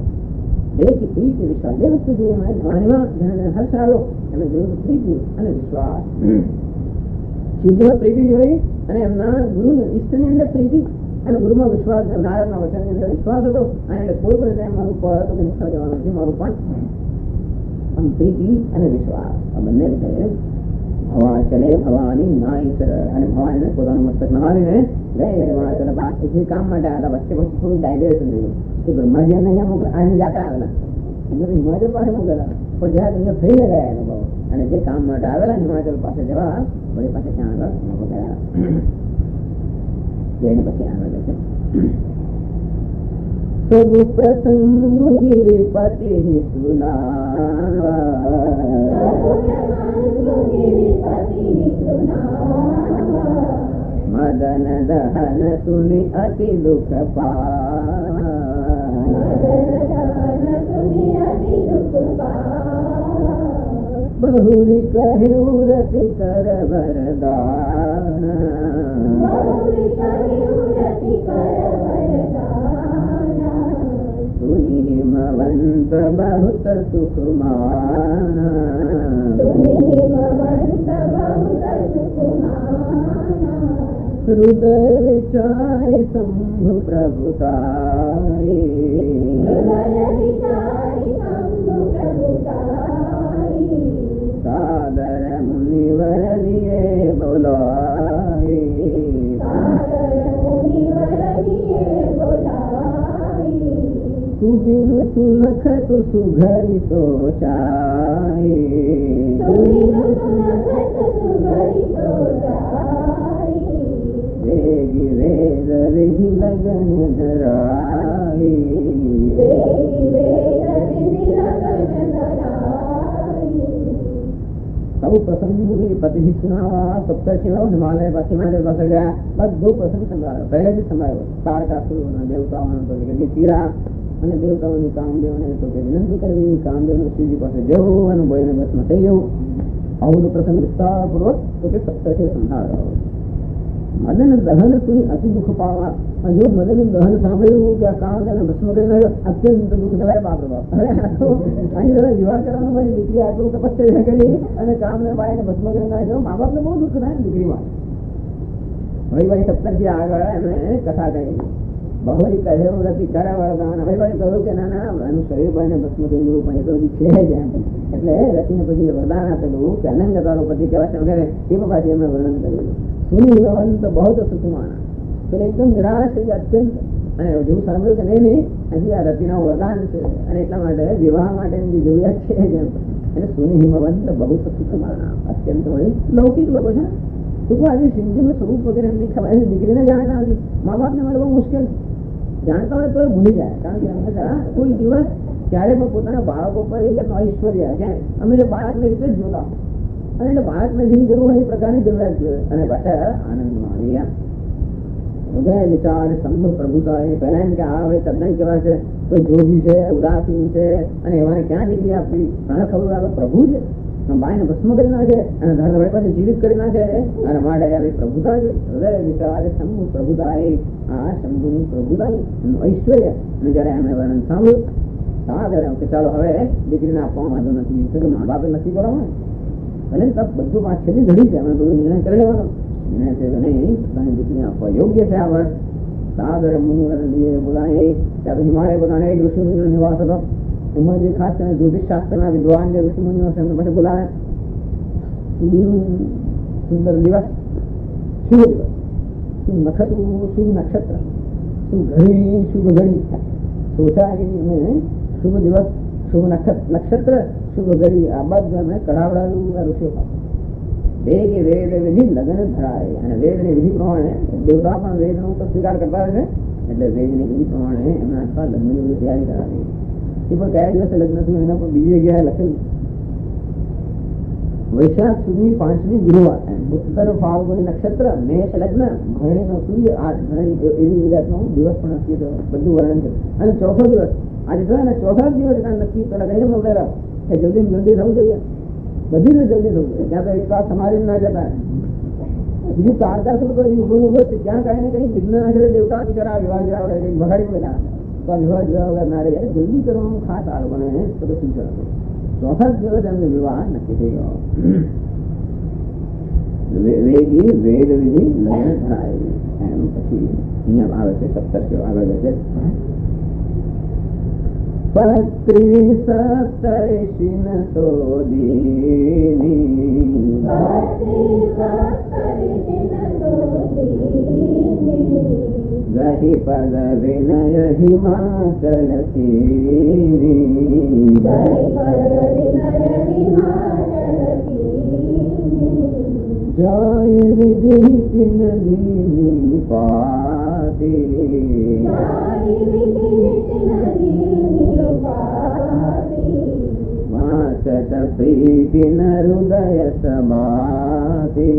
Speaker 1: એક પ્રીતિ વિશ્વાસ બે વસ્તુ જોઈએ વાણીમાં હર્ષ આવ્યો અને જોયું પ્રીતિ અને વિશ્વાસ શિવજીમાં પ્રીતિ જોઈ અને એમના ગુરુની ઈષ્ટની અંદર પ્રીતિ અને ગુરુમાં વિશ્વાસ નારદના વચનની અંદર વિશ્વાસ હતો અને એટલે કોઈ પણ રીતે મારું પળ હતું કે નિષ્ઠા જવાનું નથી મારું પણ પ્રીતિ અને વિશ્વાસ આ બંને રીતે ભવા ચલે ભવાની નાઈ અને ભવાનીને પોતાનું મસ્તક નવાવીને ગયે કામ માટે આવ્યા વચ્ચે પછી થોડું ડાયગ્રેશન જોયું કે બ્રહ્માજી અહીંયા આની જાત્રા આવેલા એમને હિમાચલ પાસે મોકલેલા પણ જયારે અહીંયા ફરી ગયા અનુભવ અને જે કામ માટે આવેલા હિમાચલ પાસે જવા વળી પાસે ત્યાં આગળ અનુભવ કર્યા જઈને પછી આગળ છે सब प्रसंग गिरिपति सुना, मदन दहन सुनि अति दुख पाया, बहुरी कहु रति कर वरदान, सुनि हिमवंत बहुत सुख माना, हृदय विचार शंभु प्रभुताई, सादर मुनिवर लिए बोलाई, सुदिन सुनख तु सुघरी सोचाई, वेगी वेद विधि लगन धराई, सब प्रसंग पति सुना, सप्तर्षियों हिमालय बस गया, बस 2 प्रसंग संभालो, पहले भी संभालो, तारकासुर देवताओं तो लेकर तीरा અને દેવતાઓની કામદેવને તો કે વિનંતી કરવી, કામદેવને શિવજી પાસે જવું અને બોઈને બસમાં થઈ જવું, આવું તો પ્રસંગ વિસ્તારપૂર્વક તો કે સપ્તર્ષિ સંભાળો. મદન દહન સુધી અતિ દુઃખ પાવા, જો મદન દહન સાંભળ્યું કે આ કામદેવને ભસ્મ કરી નાખ્યો, અત્યંત દુઃખ થવાય. બાપ રે બાપ, અહીં જરા વિવાહ કરવાનો ભાઈ, દીકરી આટલું તપસ્યા કરી અને કામને બાઈને ભસ્મ કરી નાખ્યો, મા બાપને બહુ દુઃખ થાય ને દીકરીમાં. ભાઈ સપ્તર્ષિ આગળ એમને કથા કહી, બહુરી કહે રતિ કર વરદાન. હવે કહ્યું કે ના ના એનું શરીર ભાઈને ભસ્મ થઈ ગયું, પણ એ તો હજી છે જ એમ. એટલે રતિને પછી વરદાન આપેલું કે અનંત તારો પતિ કહેવાશે વગેરે, એ પાછી એમને વર્ણન કર્યું. સુની ભવંત બહુ સુખમાના, એટલે એકદમ નિરાશ થઈ ગયા અત્યંત. અને જેવું સાંભળ્યું કે નહીં હજી આ રતિના વરદાન છે અને એટલા માટે વિવાહ માટેની જરૂરિયાત છે જ એમ. એટલે સુની હિમવંત બહુ સુખમાના, અત્યંત વળી લૌકિક લોકો છે. ટૂંકમાં આજે સિંધુનું સ્વરૂપ વગેરે એમની ખબર, દીકરીને જાણતા નથી, મા બાપને મળવું મુશ્કેલ, જાણતા હોય તો ભૂલી જાય. કારણ કે અમે કોઈ દિવસ ક્યારે પણ પોતાના બાળકો પર ઐશ્વર્ય અમે જે બાળકને રીતે જ જોતા, અને એટલે બાળકને જેની જરૂર હોય એ પ્રકારની જરૂરિયાત જોઈએ અને પાછા આનંદ માણી. હૃદય વિચાર સંભ પ્રભુતા, એ પહેલા એમ કે આ હવે તદ્દન કેવા છે, કોઈ જોગી છે, ઉદાસીન છે, અને એવાને ક્યાં દીકરી આપવી, ઘણા ખબર આવે પ્રભુ છે, બાઈને ભસ્મ કરી નાખે અને ધડ વડે પાછી જીવિત કરી નાખે, અને માટે આવી પ્રભુતા છે. હૃદય વિચાર શંભુ પ્રભુતા, આ શંભુની પ્રભુતા ઐશ્વર્ય. અને જયારે એમને વર્ણન સાંભળ્યું કે ચાલો હવે દીકરીને આપવામાં વાંધો નથી, તો મા બાપે નક્કી કરવાનું ભલે તબ બધું પાંચ છેલ્લી ઘડી છે, અમે બધું નિર્ણય કરી લેવાનો, નિર્ણય છે નહીં પોતાની દીકરીને આપવા યોગ્ય છે. આ વર્ષ સાદર મુનિવર લીએ બોલાય, ત્યારે હિમાલય પોતાને એક ઋષિ મુનિનો નિવાસ હતો. એમાં જે ખાસ કરીને જ્યોતિષ શાસ્ત્રના વિદ્વાન જે ઋષિ મુનિઓ છે એમને પછી બોલાવે. સુંદર દિવસ, શુભ દિવસ, શુભ નક્ષત્ર, શુભ ઘડી, શુભ ઘડી, સોચાગીરી, શુભ દિવસ, શુભ નક્ષત્ર, શુભ ઘડી, આ બધું એમને કઢાવડાવ્યું આ ઋષિઓ પાસે. વેદ વિધિ લગ્ન ધરાય, અને વેદની વિધિ પ્રમાણે દેવતા પણ વેદનો તો સ્વીકાર કરતા હોય છે, એટલે વેદની વિધિ પ્રમાણે એમના આસપાસ લગ્નની તૈયારી કરાવી. એ પણ કયા દિવસે લગ્ન થયું એના પણ બીજી જગ્યાએ લખેલું. વૈશાખ સુધીની 5મી ગુરુવાર, ઉત્તર ફાલ્ગુની નક્ષત્ર, મેષ લગ્ન, ભરણીનો સૂર્ય, આ ભરણી એવી જાતનો દિવસ પણ નક્કી થયો, બધું વર્ણન છે. અને ચોથો દિવસ આજે થયો ને, ચોથા દિવસ નક્કી પેલા કહીને મોકલેલા કે જલ્દી જલ્દી થવું જોઈએ, બધી ને જલ્દી થવું જોઈએ, ત્યાં તો એક વાર સમારી ના જતા. બીજું તારતા શું તો ક્યાં કઈ ને કઈ વિઘ્ન નાખે, દેવતા બિચારા વિવાહ જવા વગાડી પેલા તો વિવાહ જવા વગર ના રહે, જલ્દી કરવાનું ખાસ આ લોકોને તો સૂચન હતું. ચોથા દિવસ એમને વિવાહ નક્કી થઈ ગયો. વેદી વેદ વિધિ લગ્ન થાય, એમ પછી અહીંયા આવે છે સપ્તર્ષિઓ આગળ છે. પત્રી સપ્તર્ષિન તો દીની, ગહી પદ વિનય હિમાચલ કી, જાય વિધિ પિનદીની પાતી, प्रीति न हृदय समाति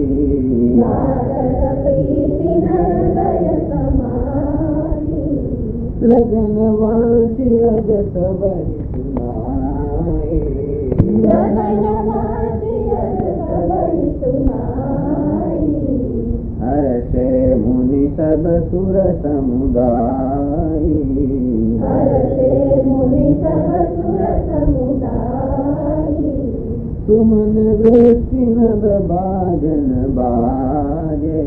Speaker 1: लगन वासी अजस बरि सुनाए हर्षे मुनि सब सुर समुदाय सुमन वृष्टि नभ बाजन बाजे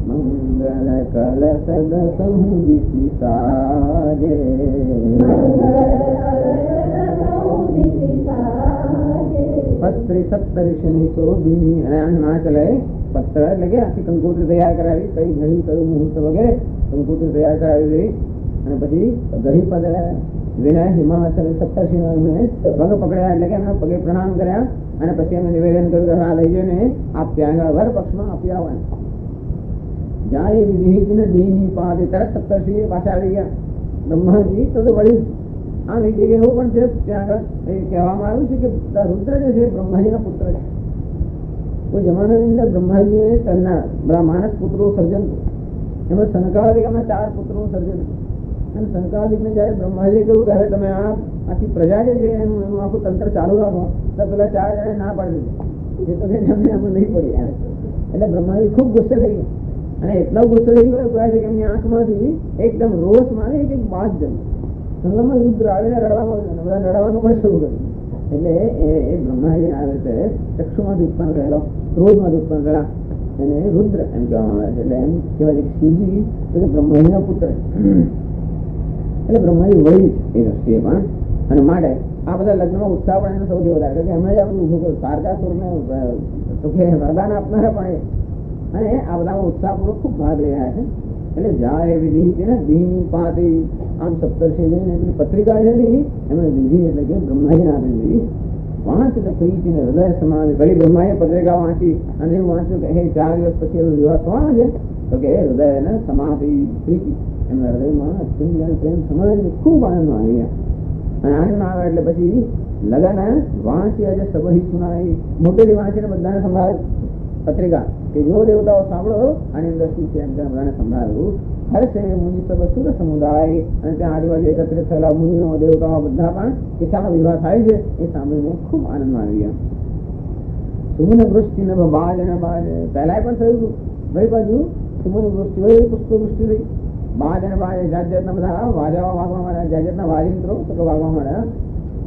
Speaker 1: मंगल कलश दसहु दिशि साजे પત્ર 17 શનિ શોભી અને આ ચલે પત્ર એટલે કે આખી કંકોત્રી તૈયાર કરાવી કઈ ઘડી કયું મુહૂર્ત વગેરે કંકોત્રી તૈયાર કરાવી અને પછી ઘડી પદ વિનય હિમાચલ 17 શનિને પગ પકડ્યા એટલે કે એમના પગે પ્રણામ કર્યા અને પછી એમને નિવેદન કર્યું આ લઈ જઈને આપ ત્યાં વર પક્ષમાં આપી આવવાનું જાય વિધિને દીની પાદે તરત 17 શનિ પાછા આવી ગયા બ્રહ્માજી તો વળી આ એક જગ્યાએ એવું પણ છે ત્યાં આગળ એ કહેવામાં આવ્યું છે કે રુદ્ર જે છે બ્રહ્માજીના પુત્ર છે કોઈ જમાનાની અંદર બ્રહ્માજીએ તેમના બધા માનસ પુત્રો સર્જન એમાં સનકાદિકના 4 પુત્રોનું સર્જન અને સનકાદિકને જયારે બ્રહ્માજીએ કહ્યું કે હવે તમે આખી પ્રજા જે છે એનું આખું તંત્ર ચાલુ રાખો તો પેલા 4 જણે ના પાડી દીધી એ તો કે અમને આમાં નહીં પડી એટલે બ્રહ્માજી ખૂબ ગુસ્સે થઈ ગયા અને એટલા ગુસ્સે થઈ ગયો કે એમની આંખમાંથી એકદમ રોષ મારે એક બાદ જમી સંગમમાં રુદ્ર આવીને રડવાનું પણ શરૂ કર્યું એટલે એ બ્રહ્માજી આવે છે ચક્ષુમાંથી ઉત્પન્ન થયેલો ક્રોધમાંથી ઉત્પન્ન થયેલા એને રુદ્ર એમ કહેવામાં આવે છે એટલે એમ કહેવાય છે શિવજી તો બ્રહ્માજીના પુત્ર એટલે બ્રહ્માજી વળી એ દ્રષ્ટિએ પણ અને માટે આ બધા લગ્નમાં ઉત્સાહ પણ એને સૌથી વધારે કે એમણે જ આપણું ઉભું કર્યું તારકાસુરને વરદાન આપનારા પણ અને આ બધામાં ઉત્સાહપૂર્વક ખૂબ ભાગ લઈ રહ્યા છે એટલે જાય વિધિ ને દીની પાતી આમ 17 જઈને પેલી પત્રિકા છે એમણે વિધિ એટલે કે બ્રહ્માજીને આપી દીધી વાંચ પ્રીતિને હૃદય સમાન ઘડી બ્રહ્માએ પત્રિકા વાંચી અને એવું વાંચ્યું કે હે 4 દિવસ પછી એનો વિવાહ થવાનો છે તો કે હૃદય સમાધિ પ્રીતિ એમના હૃદયમાં અત્યંત પ્રેમ સમાજ ખૂબ આનંદમાં આવી ગયા અને આનંદમાં આવે એટલે પછી લગન વાંચી આજે સબહી સુનાઈ મોટેથી વાંચીને બધાને સંભળાવે પત્રિકા કે જો દેવતાઓ સાંભળો આની અંદર શું છે એમ બધાને સંભળાવ્યું હર્ષે મુનિ સબ સુર સમુદાય અને ત્યાં આજુબાજુ એકત્રિત થયેલા મુનિઓ દેવતાઓ બધા પણ કિસ્સામાં વિવાહ થાય છે એ સાંભળીને ખૂબ આનંદમાં આવી ગયા સુમન વૃષ્ટિ ને બાજ અને બાજ પહેલા પણ થયું હતું ભાઈ બાજુ સુમન વૃષ્ટિ હોય પુષ્પ વૃષ્ટિ થઈ બાજ અને બાજ જાત જાતના બધા વાજાઓ વાગવા માંડ્યા જાત જાતના વાજિંત્રો તો વાગવા માંડ્યા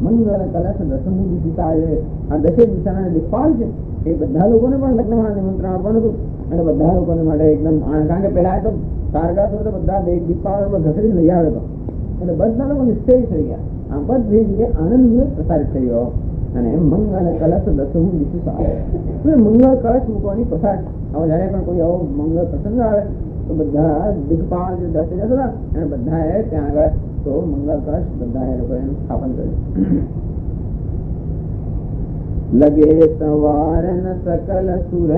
Speaker 1: મંગલ કલશ દસમુ દિશા છે આ દસે દિશાના દિક્પાલ છે એ બધા લોકોને પણ લગ્નમાં નિમંત્રણ આપવાનું હતું અને બધા લોકોને માટે એકદમ કારણ કે પેલા તો તારકાસુર તો બધા દિક્પાલ ઘસડીને લઈ આવ્યો હતો એટલે બધા લોકો નિશ્ચય થઈ ગયા આ બધી જગ્યાએ આનંદ પ્રસારિત થઈ ગયો અને મંગલ કલશ દસમુ દિશા મંગળ કલશ મૂકવાની પ્રસાદ હવે જયારે પણ કોઈ આવો મંગળ પ્રસંગ આવે તો બધા દિગ્પાલ જે 10 હતા અને બધાએ ત્યાં આગળ તો મંગળ કલશ બધા એ લોકો એનું સ્થાપન કર્યું લગે સવારન સકલ સુર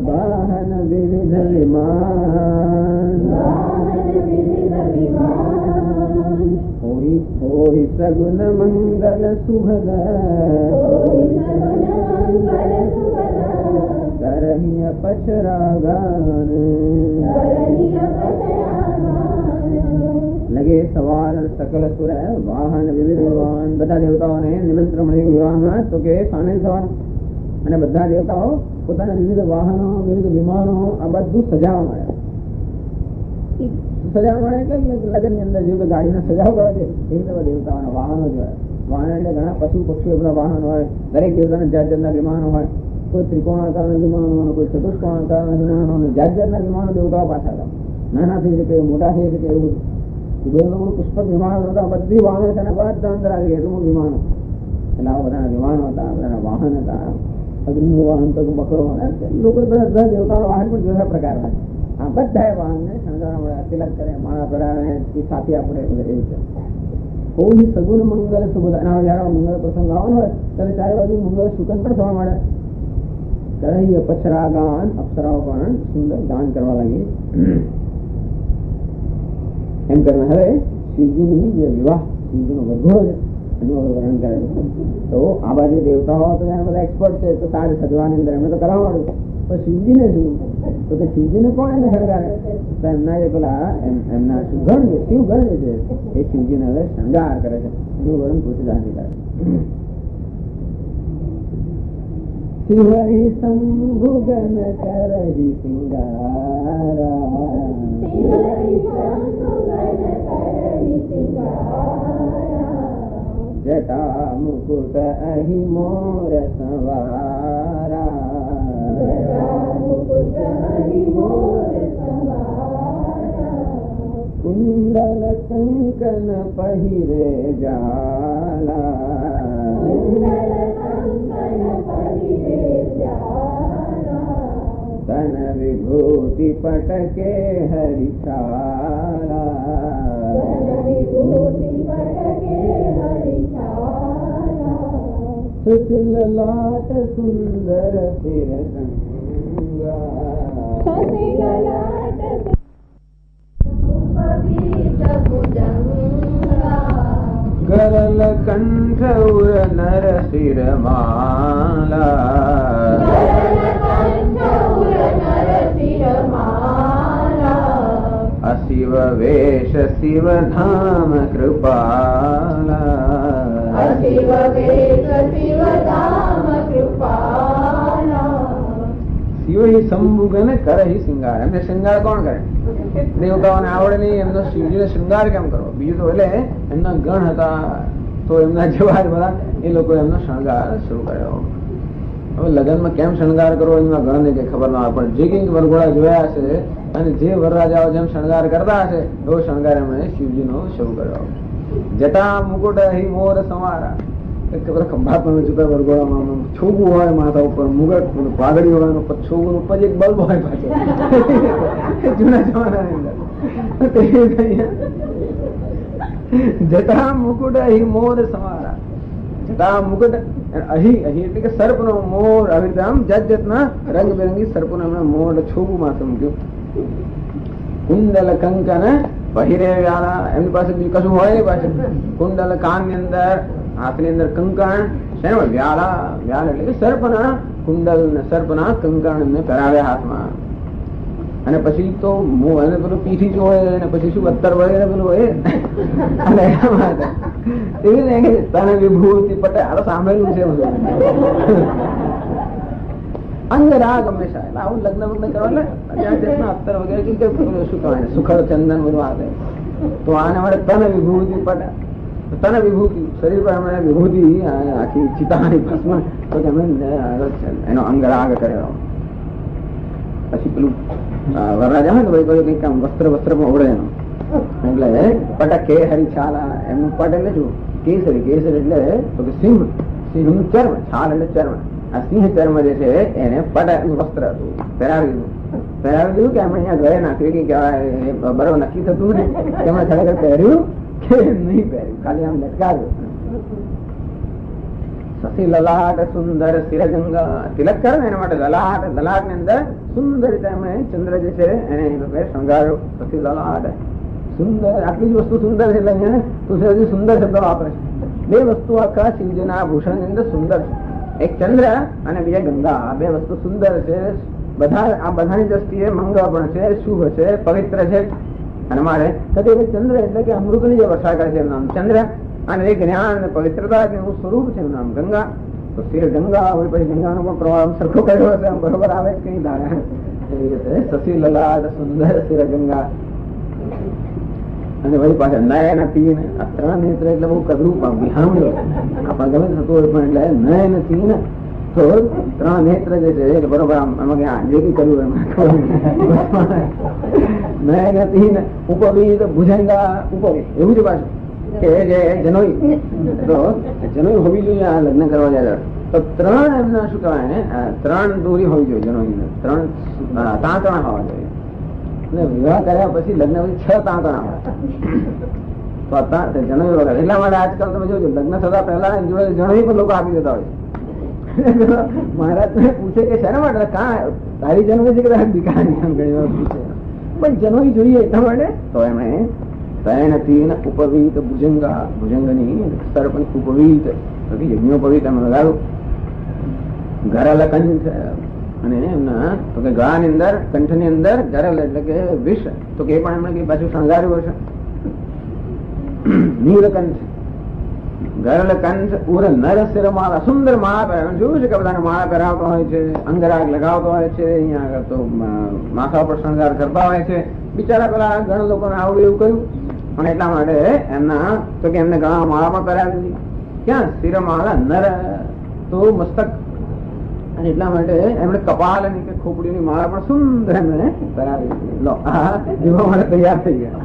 Speaker 1: વાહન વિવિધ વિમાન હોઈ સગુન મંગલ સુભદ કરહિય પચરાગાન લગે સવાર સકલ સુર વાહન વિવિધ વિમાન બધા દેવતાઓને નિમંત્રણ મળ્યું વિવાહમાં તો કે સામેલ થવાનું અને બધા દેવતાઓ પોતાના વિવિધ વાહનો વિવિધ વિમાનો આ બધું સજાવવા મળ્યા સજાવવા મળે એટલે લગ્નની અંદર જેવું ગાડીને સજાવવા છે એ બધા દેવતાઓના વાહનો જ હોય વાહન એટલે ઘણા પશુ પક્ષીઓ બધા વાહનો હોય દરેક દેવતાના જાત જાતના વિમાનો હોય કોઈ ત્રિકોણાકારના વિમાનો હોય કોઈ ચતુષ્કોણાકારના વિમાનો જાત જાતના વિમાનો દેવતાઓ પાછા હતા નાના થઈ શકે મોટા થઈ શકે એવું પુષ્પક વિમાનો હતા બધી વાહનો હતા બધા અંદર આવી ગયા એટલું વિમાનો એટલે આવા બધા વિમાનો હતા બધા વાહન હતા અગ્નિ વાહન તો બકરો લોકો બધા દેવતાનો વાહન પણ જુદા પ્રકારના આ બધા વાહનને શણગારવા મળે તિલક કરે માળા પડાવે સાથી આપણે એવું છે કોઈ સગુણ મંગળ સુબોધ જયારે મંગળ પ્રસંગ આવવાનો હોય ત્યારે ચારે બાજુ મંગળ શુકન પણ થવા મળે ત્યારે પછરા ગાન અપ્સરાઓ પણ સુંદર ગાન કરવા લાગી એમ કરીને હવે શિવજીની જે વિવાહ શિવજીનો વધુ છે એનું વર્ણન કરે છે. તો આ બાજુ દેવતાઓ તો એના બધા એક્સપર્ટ છે, તો સારી સજવાની અંદર એમને તો કરાવવાનું. પણ શિવજીને શું? તો કે શિવજીને કોણ એને શણગારે? તો એમના જે પેલા એમના ગણ છે, શિવગણ જે છે એ શિવજીને હવે શણગાર કરે છે. એનું વર્ણન તુલસીદાસજી કરે. શિવહી શંભુગન કરહી સિંગારા, જટા મુકુટ અહી મોર સંવારા, કુંડલ કંકન પહેરે જાલા, તન વિભૂતિ પટકે હરિશાલા, સુશીલ લાટ સુંદર ગરલ કંઠ ઉર નર શિર માલા, અશિવ વેશ શિવ ધામ કૃપાલા, શિવ શંભુગન કરહી શૃંગાર. એમને શૃંગાર કોણ કરે? દેવતાઓને આવડે નહીં, એમનો શિવજીને શૃંગાર કેમ કરવો? બીજું તો એટલે એમના ગણ હતા, તો એમના જેવા બધા એ લોકો એમનો શણગાર શરૂ કર્યો. હવે લગ્નમાં કેમ શણગાર કરવો એમના ગણને કઈ ખબર ના હોય, પણ જે કઈક વરઘોડા જોયા છે અને જે વરરાજાઓ જેમ શણગાર કરતા હશે એવો શણગાર એમણે શિવજીનો શરૂ કર્યો. જટા મુકુટ અહીં મોર સમારા, ખંભાત જોતા વરઘોડામાં છોગું હોય માથા ઉપર, મુગટ પાઘડી હોય, છોગું ઉપર એક બલ્બ હોય પાછો જૂના જમાનાની અંદર. જટા મુકુટ અહીં મોર સમારા, જટા મુકુટ અહીં અહીં એટલે કે સર્પ નો મોર, આવી રીતે આમ જાત જાતના રંગબેરંગી સર્પો એમણે મોર છોગું માથે મૂક્યું. કુંડલ કંકન પહેરે વ્યાલા, એમની પાસે બીજું કશું હોય નહીં પાછું. કુંડલ કાન ની અંદર, હાથની અંદર કંકણ, શેના વ્યાલા, વ્યાલ એટલે કે સર્પના કુંડલ ને સર્પના કંકણ એમને પહેરાવ્યા હાથમાં. અને પછી તો એને પેલું પીઠી જ હોય, અને પછી શું અત્તર વગેરે પેલું હોય અને તને વિભૂતિ પટે આ સાંભળેલું છે બધું. અંગરાગ હંમેશા એટલે આવું લગ્ન વગ્ન કરવા અત્તર વગેરે શું કહેવાય, સુખડ ચંદન બધું આવે. તો આને માટે તન વિભૂતિ પટે, તન વિભૂતિ શરીર પર એમણે વિભૂતિ આખી ચિતાની ભસ્મ, તો એમણે એનો અંગરાગ કર્યો. પછી પેલું વરરાજા હોય ને ભાઈ કઈક આમ વસ્ત્ર વસ્ત્રમાં ઓળે એનો, એટલે પટકે હરિછાલા. એમનું પટ એટલે શું? કેસરી. કેસરી એટલે તો કે સિંહ, સિંહ નું ચર્મ, છાલ એટલે ચર્મ. આ સિંહ ચર્મ જે છે એને પટ વસ્ત્ર હતું, પહેરાવી દીધું. પહેરાવી દીધું કે એમણે અહીંયા ઘરે નાખ્યું કે કહેવાય બરોબર નક્કી થતું ને એમણે ખરેખર પહેર્યું કે નહીં પહેર્યું, ખાલી આમ લટકાવ્યું. શશી લલાટ સુંદર શિરગંગા, તિલક કરે ને એના માટે લલાટ, લલાટ ની અંદર સુંદર રીતે એમણે ચંદ્ર જે છે એને શણગાર્યો. શશી લલાટ સુંદર, આટલી જ વસ્તુ સુંદર છે એટલે તુલસીદાસજી સુંદર શબ્દ વાપરે છે. બે વસ્તુ આખા શિવજીના આભૂષણ ની અંદર સુંદર છે, એક ચંદ્ર અને બીજા ગંગા. આ બે વસ્તુ સુંદર છે, બધા આ બધાની દ્રષ્ટિએ મંગળ પણ છે, શુભ છે, પવિત્ર છે. અને મારે ચંદ્ર એટલે કે અમૃતની જે વર્ષા કરે છે એનું નામ ચંદ્ર, અને એ જ્ઞાન અને પવિત્રતા એનું સ્વરૂપ છે એનું નામ ગંગા. તો શિર ગંગા હોય, પછી ગંગાનો પણ પ્રવાહ સરખો કર્યો હશે આમ બરોબર આવે કઈ ધારે એવી રીતે શશી લલાટ સુંદર શિર ગંગા. અને વળી પાછળ નયન તીન, આ ત્રણ નેત્ર એટલે બહુ કદરૂપ વિહામણું આપણે ગમે થતું હોય, પણ એટલે નયન તીન તો ત્રણ નેત્ર જે છે બરોબર આમાં જે કઈ કર્યું નયન તીન ઉપવી ભુજંગા ઉપવી એવું છે પાછું કે જે જનોઈ, તો જનોઈ હોવી જોઈએ આ લગ્ન કરવા જાય તો ત્રણ એમના શું કહેવાય ને, ત્રણ દોરી હોવી જોઈએ જનોઈ, ત્રણ તાંતણા હોવા જોઈએ. વિવાહ કર્યા પછી લગ્ન પછી 6 તાંતણા હોય તો જનોઈ વગર. એટલા માટે આજકાલ તમે જોજો લગ્ન થતા પહેલા જોડે જનોઈ પણ લોકો આપી દેતા હોય. મહારાજ પૂછે કે શેના માટે કાં તારી જન્મ છે કે દીકરાની, ઘણી વાર પૂછે પણ જનોઈ જોઈએ એટલા માટે તો એમણે તૈણથી ઉપવીત ભુજંગા, ભુજંગની સર્પની ઉપવીત યજ્ઞોપવીત એમ લગાડું, ગરલ કંઠ, અને એમના તો કે ગળાની અંદર કંઠની અંદર ગરલ એટલે કે વિષ, તો કે એ પણ એમણે કઈ પાછું શણગાર્યું હશે. નીલકંઠ, ગરલ કંઠ ઉર નર શિર માળા, સુંદર માળા પહેરાવે. જોયું છે કે બધાને માળા પહેરાવતો હોય છે, અંગરાગ લગાવતો હોય છે, અહીંયા આગળ તો માથા પર શણગાર કરતા હોય છે. બિચારા પેલા ઘણા લોકોને આવું એવું કર્યું, અને એટલા માટે એમના તો કે એમને ઘણા માળા પણ પહેરાવી દીધી. ક્યાં શિર માળા નર તો મસ્તક, અને એટલા માટે એમણે કપાલની કે ખોપડીની માળા પણ સુંદર એમણે પહેરાવી દીધી. લો જીવવા માટે તૈયાર થઈ ગયા.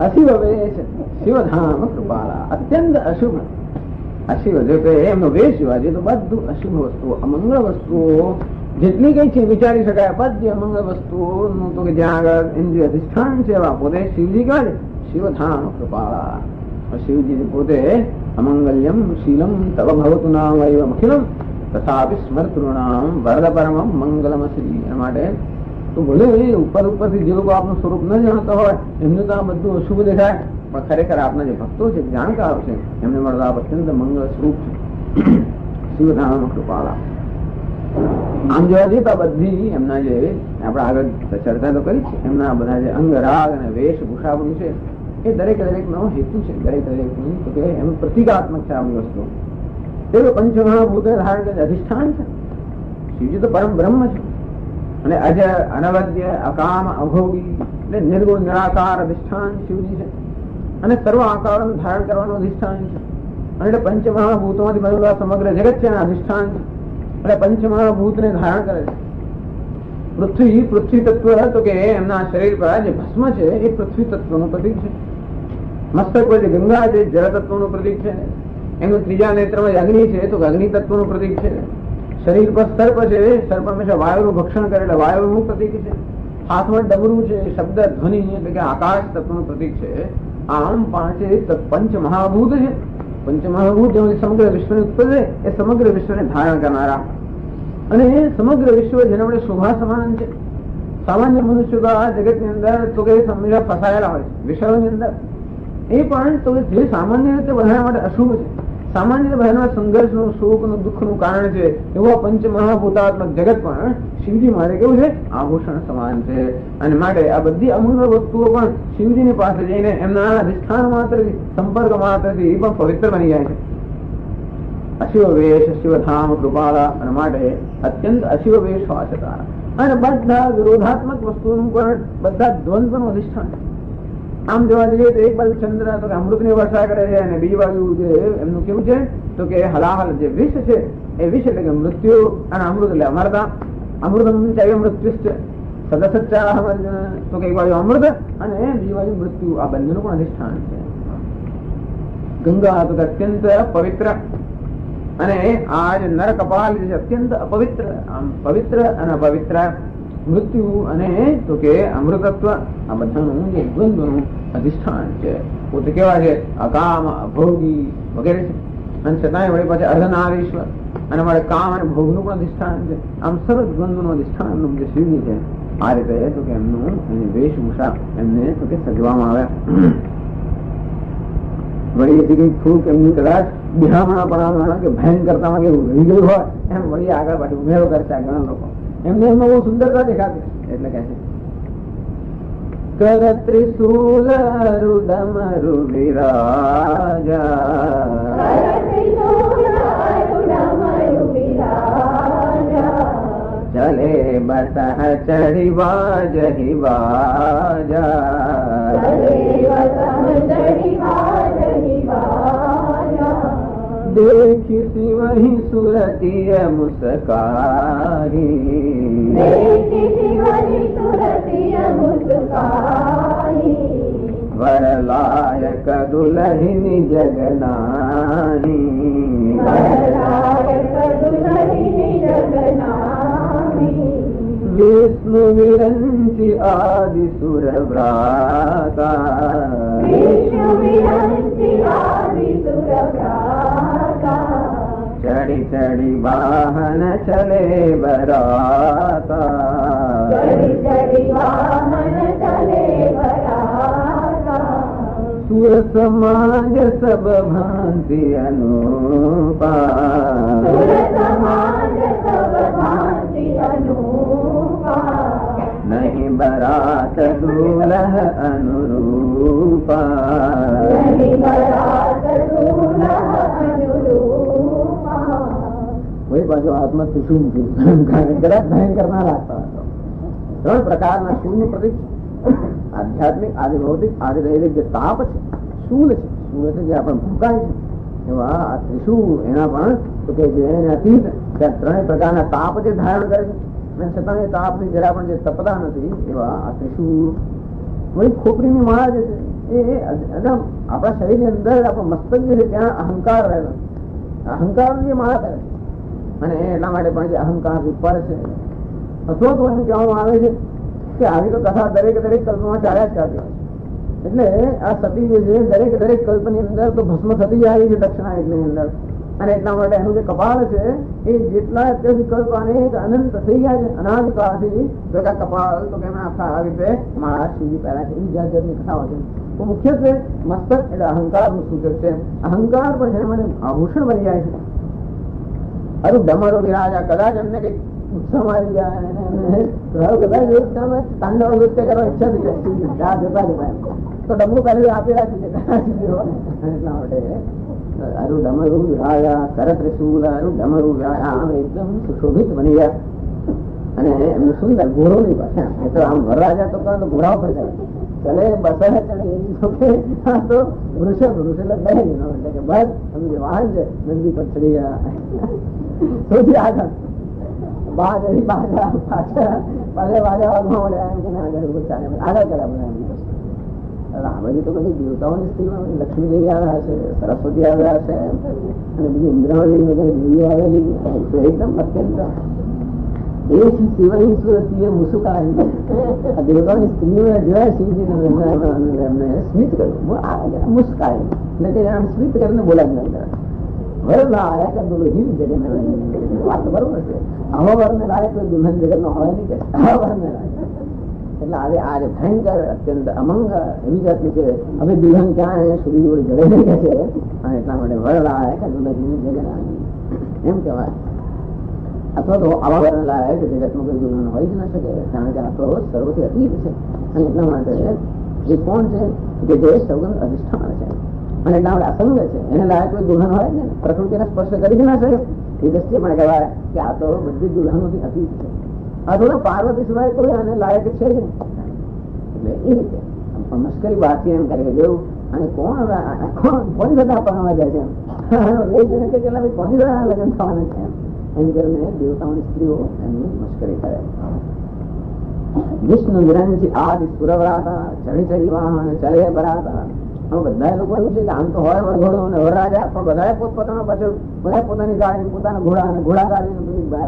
Speaker 1: અશિવ વેશ શિવધામ કૃપાલા, અત્યંત અશુભ અશિવ જો કે એમનો વેશ જોવા જઈએ તો બધું અશુભ વસ્તુઓ, અમંગળ વસ્તુઓ જેટલી કઈ છે વિચારી શકાય બધી અમંગળ વસ્તુઓનું તો કે જ્યાં આગળ ઇન્દ્રિય અધિષ્ઠાન છે એવા પોતે શિવજી કહે છે શિવધામ કૃપાલા. શિવજી પોતે અમંગલ્યમ શીલમ તવ ભવતુ નામ અખિલમ તથાપિ સ્મર્તૃણામ વરદ પરમમ મંગલમ શ્રી. એના માટે તો ભલે ઉપર ઉપરથી જે લોકો આપનું સ્વરૂપ ન જાણતા હોય એમને તો આ બધું અશુભ દેખાય, પણ ખરેખર આપના જે ભક્તો છે જાણકારો છે એમને મળતા અત્યંત મંગળ સ્વરૂપ છે શિવધામ કૃપાલા. આમ જોવા જઈએ તો બધી એમના જે આપણે આગળ ચર્ચા તો કરી છે, એમના બધા જે અંગ રાગ અને વેશભૂષાનું છે એ દરેક દરેકનો હેતુ છે, દરેક દરેકનું તો કે એનું પ્રતિકાત્મક છે આ વસ્તુ. તે પંચમહાભૂત ધારણ કરીને અધિષ્ઠાન છે. શિવજી તો પરમ બ્રહ્મ છે, અને અજર અનવદ્ય અકામ અભોગી એટલે નિર્ગુણ નિરાકાર અધિષ્ઠાન શિવજી છે, અને સર્વ આકારોનું ધારણ કરવાનું અધિષ્ઠાન છે. અને એટલે પંચમહાભૂતોમાંથી બનેલું સમગ્ર જગત છે એના અધિષ્ઠાન છે, એટલે પંચમહાભૂતને ધારણ કરે છે. પૃથ્વી તત્વ તો કે એમના શરીર પર જે ભસ્મ છે એ પૃથ્વી તત્વનું પ્રતીક છે. મસ્તક પર જે ગંગા છે જળ તત્વનું પ્રતીક છે. એનું ત્રીજા નેત્રમાં અગ્નિ છે તો અગ્નિ તત્વનું પ્રતીક છે. શરીર પર સર્પ છે, સર્પ હંમેશા વાયુનું ભક્ષણ કરે એટલે વાયુનું પ્રતીક છે. હાથમાં ડમરું છે, શબ્દ ધ્વનિ એટલે કે આકાશ તત્વનું પ્રતીક છે. આમ પાંચે પંચમહાભૂત છે. પંચમહાભૂત જેમાંથી સમગ્ર વિશ્વની ઉત્પન્ન છે એ સમગ્ર વિશ્વને ધારણ કરનારા, અને સમગ્ર વિશ્વ જેને આપણે શોભા સમાન છે. સામાન્ય મનુષ્ય તો આ જગત ની અંદર તો કે હંમેશા ફસાયેલા હોય છે વિષયોની અંદર, એ પણ તો જે સામાન્ય રીતે બધા માટે અશુભ છે, સામાન્ય રીતે બધાના સંઘર્ષનું સુખનું દુઃખનું કારણ છે, એવા પંચમહાભૂતાત્મક જગત પણ શિવજી માટે કેવું છે આભૂષણ સમાન છે. અને માટે આ બધી અમૂલ્ય વસ્તુઓ પણ શિવજીની પાસે જઈને એમના અધિષ્ઠાન માત્રથી સંપર્ક માત્રથી એ પણ પવિત્ર બની જાય છે. અશિવ વેશ શિવધામ કૃપાલા, અને માટે અત્યંત અશિવ વેશ હોવા છતાં અને બધા વિરોધાત્મક વસ્તુઓનું પણ બધા દ્વંદ્વનું અધિષ્ઠાન. આમ જોવા જઈએ તો એક બાજુ ચંદ્ર તો અમૃતની વર્ષા કરે છે, અને બીજી બાજુ જે એમનું કેવું છે તો કે હલાહલ જે વિષ છે એ વિષ એટલે કે મૃત્યુ, અને અમૃત એટલે અમરતા. અમૃતમ ચાહ્ય મૃત્યુ છે સદસચ્ચા તો કે એક બાજુ અમૃત અને બીજી બાજુ મૃત્યુ, આ બંનેનું પણ અધિષ્ઠાન છે. ગંગા તો અત્યંત પવિત્ર, અને આ જે નર કપાલ છે અત્યંત અપવિત્ર. આમ પવિત્ર અને અપવિત્ર, મૃત્યુ અને તો કે અમૃતત્વ, આ બધાનું જે દ્વંદ્વનું અધિષ્ઠાન છે. પોતે કેવા છે અકામ અભોગી વગેરે છે, અને છતાંય વળી પાછા અર્ધનારીશ્વર, અને અમારે કામ અને ભોગનું પણ અધિષ્ઠાન છે. આમ સર્વ દ્વંદ્વનું અધિષ્ઠાનનું જે શિવજી છે આ રીતે તો કે એમનું એની વેશભૂષા એમને તો કે સજવામાં આવે. વળી એથી કઈ થોડુંક એમનું કદાચ બિહામણા પણ કે ભયંકરતામાં કેવું રહી ગયું હોય એમ વળી આગળ પાછું ઉમેરો કરતા ઘણા લોકો એમને એમાં બહુ સુંદરતા દેખાતી, એટલે કહે છે કર ત્રિશૂલ ડમરુ વિરાજા ચલે બસહ ચઢી બાજહી બાજા देखी सी वही सुरतीय मुस्कानी वर लायक दुल्हनी जगनानी विष्णु विरंची आदि सुर भ्राता चढ़ी चढ़ी वाहन चले बराता,
Speaker 2: चढ़ी चढ़ी वाहन चले बराता।
Speaker 1: सुर समाज सब भांति अनुपा,
Speaker 2: सुर समाज सब भांति अनुपा।
Speaker 1: नहीं बरात दूल्ह अनुरूपा,
Speaker 2: नहीं बरात दूल्ह अनुरूपा।
Speaker 1: वही बाजू आत्मा શૂન્ય કદાચ ધારણ કરનાર લાગતા હતો. ત્રણ પ્રકારના શૂન્ય પ્રતિક આધ્યાત્મિક, આદિ ભૌતિક, આદિ દૈવિક જે તાપ છે, શૂલ છે, શૂલ એટલે જે આપણે ભૂકાય છે, એવા આ ત્રિશૂળ એના પણ તો કે જે એને અતીત ત્યાં ત્રણેય પ્રકારના તાપ જે ધારણ કરે છે અને છતાં એ તાપની જરા પણ જે તપતા નથી એવા આ ત્રિશૂળ. વળી ખોપરીની માળા જે છે એ આપણા શરીરની અંદર આપણું મસ્તક જે છે ત્યાં અહંકાર રહેલો, અહંકારની જે માળા કરે છે અને એટલા માટે પણ જે અહંકાર ઉપર છે. અથવા તો એમ કહેવામાં આવે છે કે આવી તો કથા દરેક દરેક કલ્પમાં ચાલ્યા જ કરતી હોય છે. એટલે આ સતી જે છે દરેક દરેક કલ્પની અંદર તો ભસ્મ થતી જાય છે દક્ષિણાયનની અંદર. અને એટલા માટે એનું જે કપાળ છે એ જેટલા અત્યારથી કલ્પ અનેક અનંત થઈ ગયા છે અનાદિકાળથી તો કે કપાળ તો કે આખા આવી રીતે માળા સુધી પહેલા છે. એવી જાત જાતની કથાઓ છે. તો મુખ્યત્વે મસ્તક એટલે અહંકારનું સૂચક છે. અહંકાર પણ છે મને આભૂષણ બની જાય છે. અરે ડમરો વિરાજા કદાચ એમને કઈક ઉત્સાહ આવી જાય કદાચ તાંડવ નૃત્ય કરવા ઈચ્છા થઈ જાય જતા જતા તો ડમરું પહેલી આપી રાખી છે એટલા માટે અરુ ડમરું વિરાજા કર ત્રિશૂલ અરુ ડમરું વ્યાયામ એકદમ સુશોભિત બની ગયા. અને એમનું સુંદર ઘોડો ની પાછા એ તો આમ વરરાજા તો ઘોડા પર જાય ચલે બસે ચડે તો વૃષભ એટલે કે બસ એમનું જે વાહન છે નંદી પર ચડી ગયા સૌથી આગળ બાજા પાછા પાછા બાજા વાગવા મળ્યા એમ કે આગળ ચાલે આગળ કર્યા બધા. આ બધી તો બધી દેવતાઓની સ્ત્રીમાં લક્ષ્મી દેવી આવ્યા છે, સરસ્વતી આવ્યા છે અને બીજી ઇન્દ્રાવળી વગેરે દેવીઓ આવેલી તો એકદમ અત્યંત એ શિવની સુરતી મુસુકાય દેવતાઓની સ્ત્રીઓએ જોયા શિવજી એમને સ્મિત કર્યું મુસ્કાય એટલે કે આમ સ્મિત કરીને બોલાવી વરના આયા કે બોલો જીવ જગત વાત બરોબર છે. આવા વરને લાયક દુલ્હન જગત નો હોય નહીં કે આવા વરને લાયક એટલે હવે આ ભયંકર અત્યંત અમંગ એવી જાતની છે. હવે દુલ્હન ક્યાં સુધી જોડે જડે નહીં છે અને એટલા માટે વર લાયક દુલ્હન જગત એમ કહેવાય. અથવા તો આવા વર લાયક જગતમાં કોઈ દુલ્હન હોય જ ન શકે કારણ કે આ તો સર્વથી અતીત છે. અને એટલા માટે એ કોણ છે કે જે સૌગંધ અધિષ્ઠાન છે અને એટલા માટે અસંગ છે એને લાયક કોઈ દુલ્હન હોય ને પ્રકૃતિને સ્પર્શ કરી જ ના શકે. એ દ્રષ્ટિએ પણ કહેવાય કે આ તો બધી દુલ્હનોથી અતીત છે. આ તો પાર્વતી સિવાય કોઈ આને લાયક છે જ નહીં. એટલે એ રીતે મસ્કરી બાકી એમ કરે જેવું અને કોણ કોની બધા પણવા જાય છે કોની બધા લગ્ન થવાના છે એમ કરીને દેવતાઓની સ્ત્રીઓ એમની મસ્કરી કરે. વિષ્ણુ વિરંજી આદિ સુરવરાતા ચડી ચડી વાહન ચલે બરાતા. બધા લોકો એવું છે કે આમ તો હોય વરઘોડો અને વરરાજા પણ બધા પોતપોતાનો પાછળ બધા પોતાની ગાડી પોતાના ઘોડા અને ઘોડા ગાડી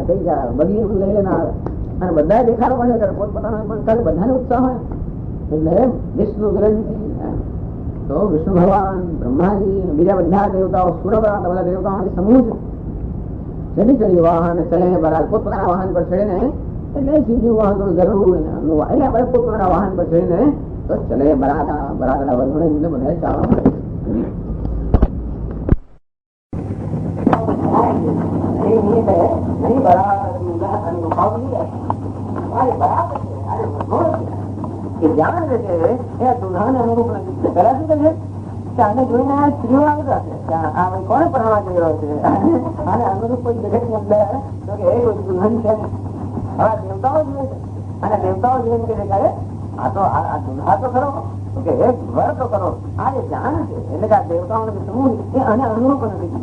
Speaker 1: થઈ જાય બગી લઈ લઈને આવે અને બધા દેખાડો પણ કરે પોતપોતાનો પણ કરે બધાને ઉત્સાહ હોય. એટલે વિષ્ણુ વિરંજી તો વિષ્ણુ ભગવાન બ્રહ્માજી અને બીજા બધા દેવતાઓ સુરવરાતા બધા દેવતાઓની સમૂહ છે ચડી ચડી વાહન ચલે બરાબર પોતપોતાના વાહન પર ચડીને એટલે સીધું વાહન જરૂર એટલે આપણે પોતપોતાના વાહન પર ચડીને તો ચલે બરાતા બરાતા વર્ગોને બધા ચાલવા માટે સ્ત્રીઓ આવે કોને પરણવા જઈ રહ્યો છે અને અનુરૂપ કોઈ જગત ની અંદર દુલ્હન છે હવે દેવતાઓ જોઈએ છે અને દેવતાઓ જોઈને કે આ તો આ દુલ્હા તો ખરો કે એક વર તો કરો. આ જે જાણ છે એટલે કે આ દેવતાઓનો સમૂહ એ આને અનુરૂપ નથી.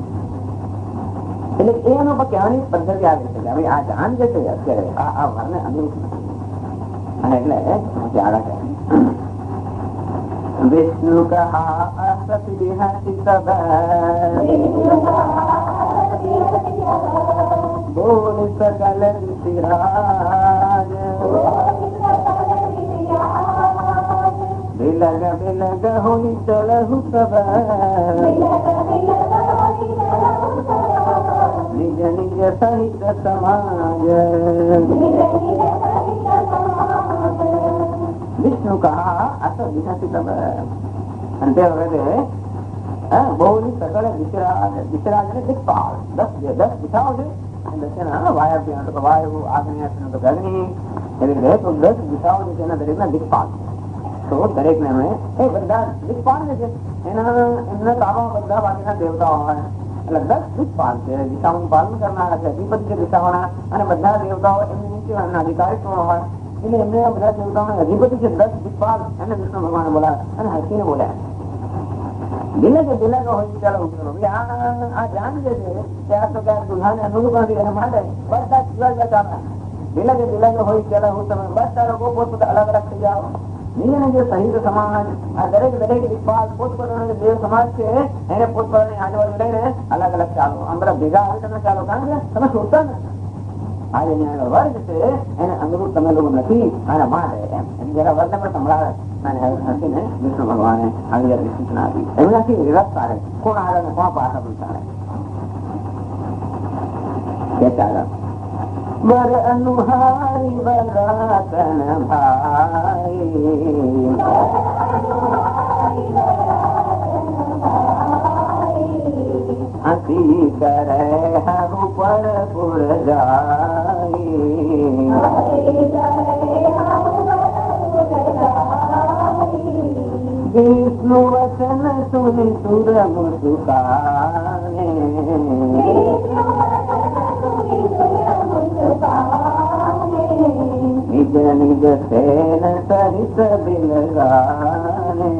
Speaker 1: એટલે એનો કહેવાની પદ્ધતિ આવી છે કે હવે આ જાન જે છે અત્યારે આ વરને અનુરૂપ નથી. અને એટલે આગળ વિષ્ણુ કહા બોલ સકલ ઋષિરાજ બિલગ બિલગ હોઈ ચલહુ સબ નિજ निज सहित समाज। विष्णु कहा असं विनसी तब अंते वगैरे बहुनी सकल विचराज ने दिक्पाल 10 दिशाओं से वायव्य तो वायु आग्नेय तो अग्नि तो 10 दिशाओं से दरेक ना दिक्पाल तो दरेक ने में બધા દિક્પાલ ને છે એમના કામો બધા બાકીના દેવતાઓ હોય એટલે 10 દિક્પાલ છે દિશાઓનું પાલન કરનારા છે અધિપતિ છે દિશાઓના અને બધા દેવતાઓ એમની નીચે અધિકારીત્વ હોય એટલે એમને બધા દેવતાઓના અધિપતિ છે 10 દિક્પાલ એને વિષ્ણુ ભગવાન બોલાવે અને હસીને બોલ્યા દિલે કે હોય ચાલો ઉતરો આ જાણ જે છે ત્યાં તો ક્યાંક દુલ્હાને અનુરૂપ નથી એના માટે બધા જુદા જુદા ચાલે દિલે કે હોય ચાલો હું તમે બધા લોકો પોતપોતા અલગ અલગ થઈ જાઓ નિજ જે સહિત સમાજ આ દરેક વિશ્વાસ પોતપોતાનો દેવ સમાજ છે એને પોતપોતાની આજુબાજુ લઈને અલગ અલગ ચાલો આમ બધા ભેગા આવી તમે ચાલો કારણ કે તમે શોધતા નથી આજે વર્ગ છે એને અનુરૂપ તમે લોકો નથી આના માટે એમ જરા વર્ગને પણ સંભળાવે અને હસીને વિષ્ણુ ભગવાને આવી જાતની સૂચના આપી એમનાથી વ્યવસ્થા રહે કોણ આગળ ને કોણ પાછળ પણ ચાલે કે ચાલે बर अनुहारी बरातन भाई हसी करे हरु पर पुर जाई विष्णु वचन सुनि सुर मुस्काने निज निज सेन सरित बिलगाने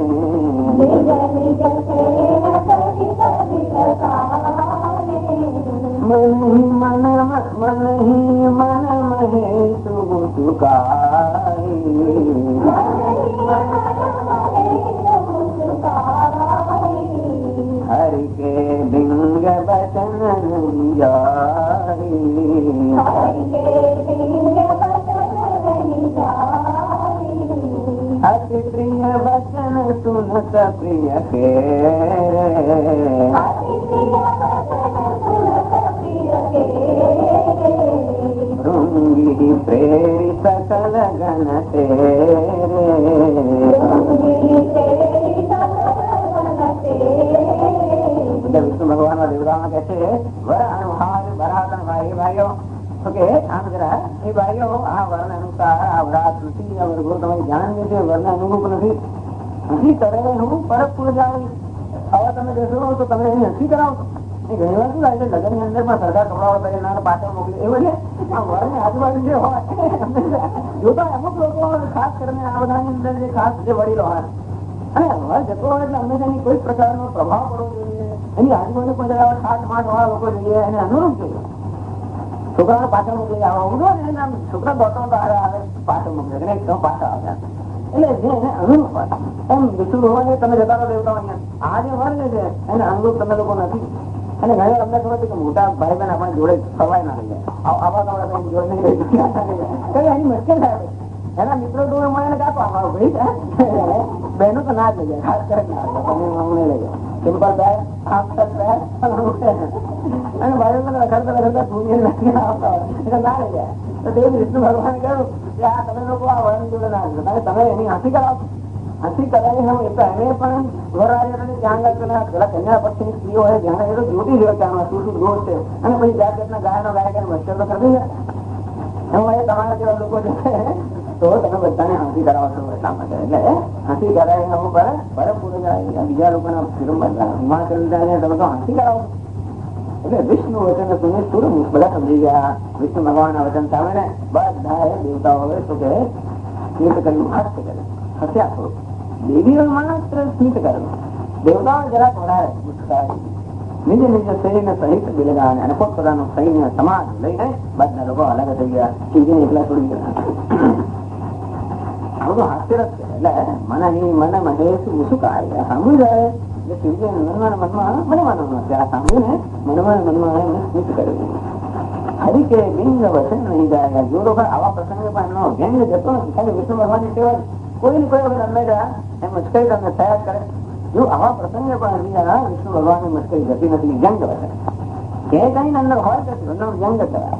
Speaker 1: मन ही मन महे सुखाई हरि के बिंग बचन जारी अति प्रिय वचन सुनत प्रिय के भृंगी प्रेरी सकल गण तेरे विष्णु भगवान देवता कहते वर अनुहार बरातन भाइयों ओके આમ જરા એ ભાઈઓ આ વર્ણ અનુસાર આ વ્રત નથી આ વર્ગો તમે જાણીએ છે વર્ણ અનુરૂપ નથી હસી કરે હું પરત પૂર જાઉં હવે તમે દેશો તો તમે એની હસી કરાવો એ ઘણી વાર શું થાય છે લગ્ન ની અંદર માં સરકાર કપડાઓ પહેરીને પાછળ મોકલી એવું છે આ વર્ણ આજુબાજુ જે હોય જોતા અમુક લોકો ખાસ કરીને આ બધાની અંદર જે ખાસ જે વડીલો હોય અને વર જતો હોય એટલે હંમેશા એની કોઈ પ્રકારનો પ્રભાવ પડવો જોઈએ એની આજુબાજુ પણ ખાસ માઠ વાળા લોકો જોઈએ એને અનુરૂપ જોઈએ છોકરાને પાછળ મોકલી આવો ને છોકરા દોડતો આવે પાછળ મોકલે પાછળ આવ્યા એટલે જે એને અનુરૂપ હોય એમ વિષ્ણુ ભગવાન તમે જતા રહો દેવતાઓ અહીંયા આ જે વર્ગ છે એને અનુરૂપ તમે લોકો નથી અને ઘણી અમને ખબર છે કે મોટા ભાઈ બહેન આપણે જોડે ફરવાય ના લઈ જાય આવા કપડા જોડે નહીં લઈ જાય એની મુશ્કેલ થાય એના મિત્રો જોડે મળે કાપો અમારો ભાઈ બહેનો તો ના જ લઈ જાય ખાસ કરીને અમને લઈ જાય સિમ્પલ બેગ આફ્ટર બેગ અને ભાઈઓ રખડતા રખડતા ભૂમિ નથી આવતા હોય એટલે ના લઈ જાય તો તે વિષ્ણુ ભગવાને કહ્યું કે આ તમે લોકો આ વર્ણ જોડે ના તમે એની હસી કરાવો હસી કરાવી હું એટલે એને પણ વરરાજાને ધ્યાન રાખજો પેલા કન્યા પક્ષની સ્ત્રીઓ હોય ધ્યાન એ તો જોતી જ હોય કે આમાં શું શું દોષ છે અને પછી જાત જાતના ગાયનો ગાયક મસ્તર તો કરી દે એમાં એ તમારા જેવા લોકો છે તો તમે બધાને હસી કરાવો છો એટલા માટે એટલે હસી કરાવી હું બરફ પૂરો જાય બીજા લોકોના હિમાચલ જાય તમે તો હસી કરાવો એટલે વિષ્ણુ વચન સુને સુર બધા સમજી ગયા વિષ્ણુ ભગવાન વચન સામે ને બધા દેવતાઓ હવે તો કે સ્મિત કર્યું હાસ્ય કરે હસ્યા થોડું દેવીઓ માત્ર સ્મિત કર્યું દેવતાઓ જરાક વધારે નિજ નિજ શરીરને સહિત બિલગાને અને પોતપોતાનું સૈન્ય સમાજ લઈને બધા લોકો અલગ થઈ ગયા ચીજને એકલા છોડી ગયા આ બધું હાસ્યરસ છે એટલે મને મન મહેશ મુસુકાય સાંભળ્યું જાય એટલે શિવજી મનમાં મનમાં ત્યાં સાંભળ્યું ને મનમાં એમને સ્મિત કર્યું હરિ કે બિંગ વચન નહીં જાય જો લોકો આવા પ્રસંગે પણ એમનો વ્યંગ જતો નથી ખાલી વિષ્ણુ ભગવાનની સેવા કોઈ ને કોઈ વખત અમે એમ મુશ્કેલી તમને થયા કરે જો આવા પ્રસંગે પણ વિષ્ણુ ભગવાનની મુશ્કેલી જતી નથી વ્યંગ વચન કે કઈ અંદર હોય તો એનો વ્યંગ કરાય.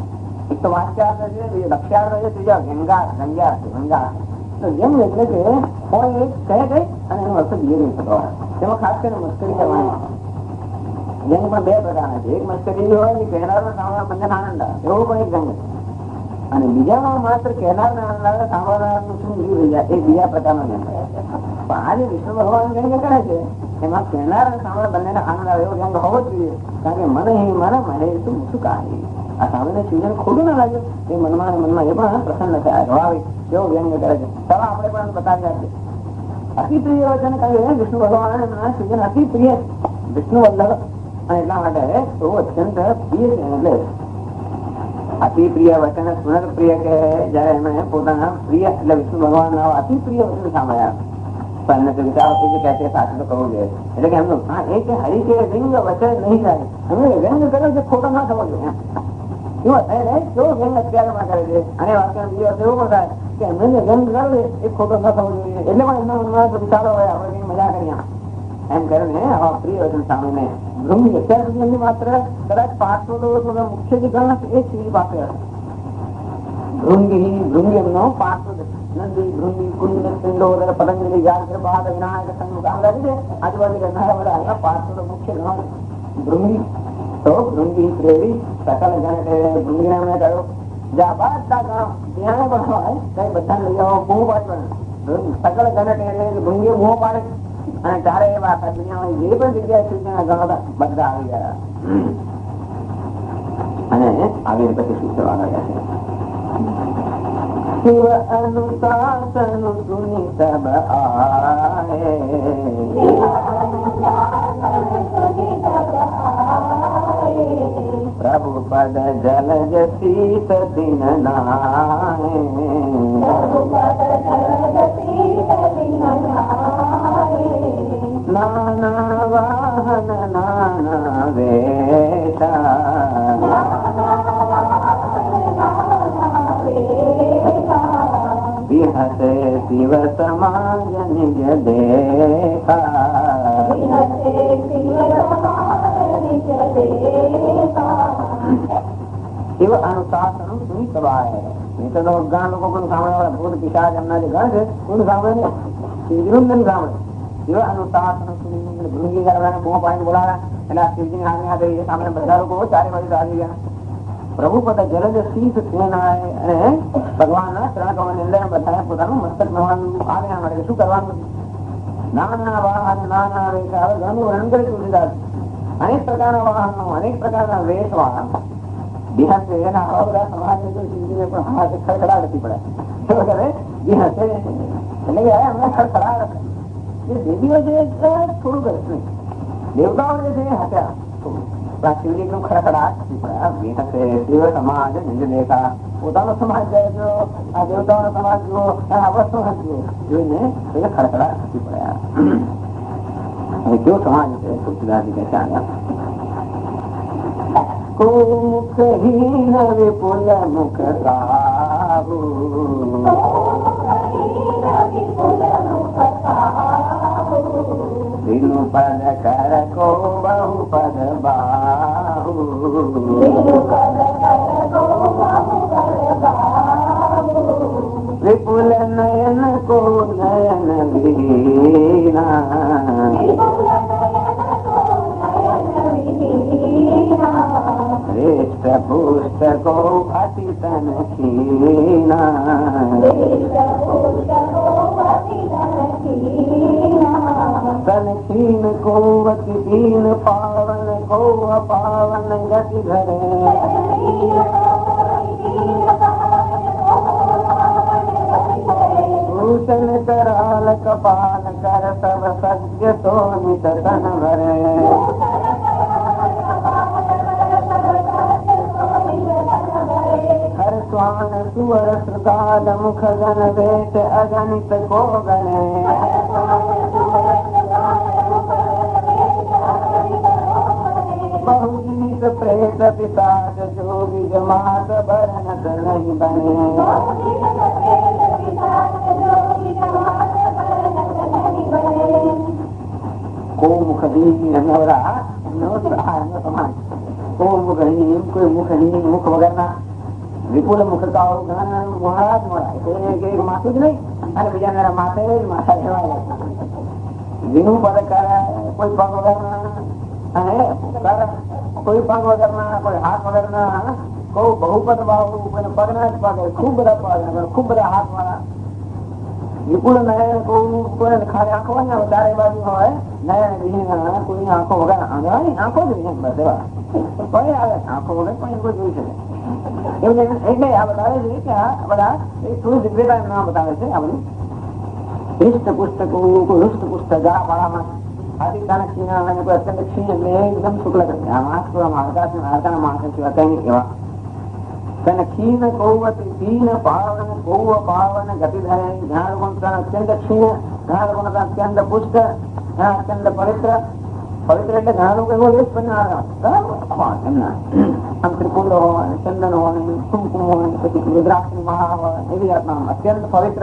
Speaker 1: એક તો વાક્યાર્થ છે, લક્ષ્યાર્થ છે, ત્રીજા વ્યંગાર્થ વ્યંગાર્થ. તો વ્યંગ એટલે કે કોઈ એક કહે કઈ અને એનો અર્થ બીજો નહીં થતો હોય. તેમાં ખાસ કરીને મસ્કરી કરવાની. વ્યંગમાં બે પ્રકારના છે. એક મસ્કરી હોય એ કહેનારો સાંભળવા બંને આનંદ આવે, એવો પણ એક વ્યંગ છે. અને બીજામાં માત્ર કહેનારને આનંદ આવે, સાંભળનારનું શું બીજું થઈ જાય, એ બીજા પ્રકારનો વ્યંગ. પણ આ જે વિષ્ણુ ભગવાન વ્યંગ કરે છે એમાં કહેનાર અને સાંભળ બંનેને આનંદ આવે એવો વ્યંગ હોવો જ જોઈએ. કારણ કે મને મળે શું કાઢી આ સામે સૂર્યને ખોટું ના લાગ્યું એ મનમાં એ પણ પ્રસન્ન થયા સ્વાભાવિક એવો વ્યંગ કરે છે. ચાલો આપણે પણ બતાવી આપીએ. અતિ પ્રિય વચન કહ્યું વિષ્ણુ ભગવાન સૂર્યને અતિ પ્રિય વિષ્ણુ વલ્લભ, અને એટલા માટે તો અત્યંત પ્રિય છે. એટલે અતિ પ્રિય વચન સુનર પ્રિય કે જયારે એમણે પોતાના પ્રિય એટલે વિષ્ણુ ભગવાન અતિ પ્રિય વચન સાંભળ્યા પણ વિચારો કે સાચું તો કરવું જોઈએ. એટલે કે એમનું હરી કે રિંગ વચન નહીં થાય, એમને વ્યંગ કર્યો છે ખોટો ના થવો જોઈએ. કેવો વ્યંગ અત્યારમાં કરે છે. અને વાક્ય બીજો અર્થ એવો પણ થાય કે એમને વ્યંગ કરે એ ખોટો ના થવો જોઈએ. એટલે પણ એમના મનમાં વિચારો હોય આપણે કઈ મજા કરીએ એમ કરીને આવા પ્રિય વચન સામે ભૃંગ અત્યાર સુધી માત્ર કદાચ 500 મુખ્ય જે ગણ એ શ્રી પાસે ભૃંગ એમનો 500 નંદી ભૃંગી કુંડ પિંડોર પતંજલિ વ્યાઘ્ર બાદ વિનાયક સંઘ આજુબાજુ રહેનારા બધા 500 મુખ્ય ગણ ભૃંગી. તો ભૃંગી પ્રેરી સકલ જન ભૃંગી નામે કહ્યું જ્યાં બધા ગણ ત્યાં પણ હોય કઈ બધા લઈ આવો મોહ પાડે સકલ જન ભૃંગી મોહ પાડે અને ત્યારે એ વાત દુનિયામાં જે પણ જગ્યાએ સૂચના ગણો બધા આવી ગયા. અને આવી પછી શું થવા લાગ્યા છે શિવ અનુશાસન સુની સબ આએ પ્રભુ પદ જલજ શીત દિન નાએ નાના વાહન નાના વેશા વિહતે શિવ સમાજ નિજ દેખા શિવ અનુશાસન સુની સભાએ. નહીં તો ઘણા લોકો કોણ સાંભળે ભૂત પિશાચ એમના જે ગણ છે કોણ સાંભળે ને શિવજીનું નથી સાંભળે. શિવ અનુશાસન સુની ભૃંગી કરવાને મોહ પાણી બોલાવ્યા એટલે શિવજી ની આજ્ઞા કરી સામે બધા લોકો ચારે બાજુ આવી ગયા. પ્રભુ પદ જલજ શીત અને ભગવાન ના ચરણ કમળ ની અંદર બધા પોતાનું મસ્તક નવાનું આજ્ઞા મળે શું કરવાનું. નાના વાહન નાના વેશ હવે ઘણું વર્ણન કરે તુલસીદાસ. અનેક પ્રકારના વાહનો અનેક પ્રકારના વેશવા બિહાર છે એના આવા બધા સમાજ શિવજીને પણ હાથ ખડખડાટ હતી પડે શું કરે બિહાર છે એટલે કે એમને ખડખડાટ જે દેવીઓ છે થોડું કરે નહીં દેવતાઓ જે છે હત્યા શિવજી એકદમ ખડખડાટ શિવ સમાજ નિજ દેખા પોતાનો સમાજ જાય જો આ દેવતાઓનો સમાજ જુઓ આ સમાજ જુઓ જોઈને ખડખડાટ થતી પડ્યા. હવે કેવો સમાજ છે તુલસીદાસજી કહે છે મુખહીન વિપુલ મુખ સાહુ વિનુ પદ કર કો બહુ પદ બાહુ વિપુલ નયન કો નયન વિહીના શ્રેષ્ઠ પુષ્ટ કો અતિ તન ખીના तन क्षीण को अति दीन पावन को अपावन गति धरे भूषण कराल कपाल कर सब सज्ज तो नित तन भरे हर स्वान सुवर श्रृगाल मुख गण वेश अगणित को गणे बहुजीत प्रेत पिशाच जोगी जमात बरनत नहीं बने को मुखदी नवरा नव समाज મુખહીન, કોઈ મુખહીન, મુખ વગરના વિપુલ મુખ કાળો મહારાજ મળે એક માથું જ નહીં અને બીજા માથે માથા કહેવાય. વિનું પદ કરે, કોઈ પગ વગરના, કોઈ પગ વગરના, કોઈ હાથ વગરના, કોઈ બહુપદ વાળું, કોઈ પગ ના જ પગ, ખૂબ બધા પગ, ખૂબ બધા હાથ વાળા. વિપુલ નયન, કોઈ ખાલી આંખો હોય ને ચારે બાજુ હોય નયન વિહીન, કોઈ આંખો વગર આંખો જ વિહીન, બસ એવા કોઈ આવે આંખો વગર પણ કોઈ જોઈ શકે. એટલે આ બતાવે છે કે આ બધા થોડું દિગ્વેતા નામ બતાવે છે. આ બધું હિષ્ટ પુસ્તકો, કોઈ હૃષ્ટ પુસ્તક ગાળામાં આદિત્યાના ક્ષીણ અને કોઈ અત્યંત ક્ષીણ એટલે એકદમ શુક્લ કરે. આ માણસ હાડકાના માણસ સિવાય કઈ એવા તેને ક્ષીણ કૌવતી ક્ષીણ પાવન કૌવ પાવન ગતિ ધરે. ઘણા લોકો અત્યંત ક્ષીણ, ઘણા લોકો અત્યંત પુષ્ટ, અત્યંત પવિત્ર. પવિત્ર એટલે ઘણા લોકો એવો દેશ પણ એમના આમ ત્રિકુંડ હોય, ચંદન હોય, કુમકુમ હોય, પછી રુદ્રાક્ષની મહા હોય, એવી જાતના અત્યંત પવિત્ર,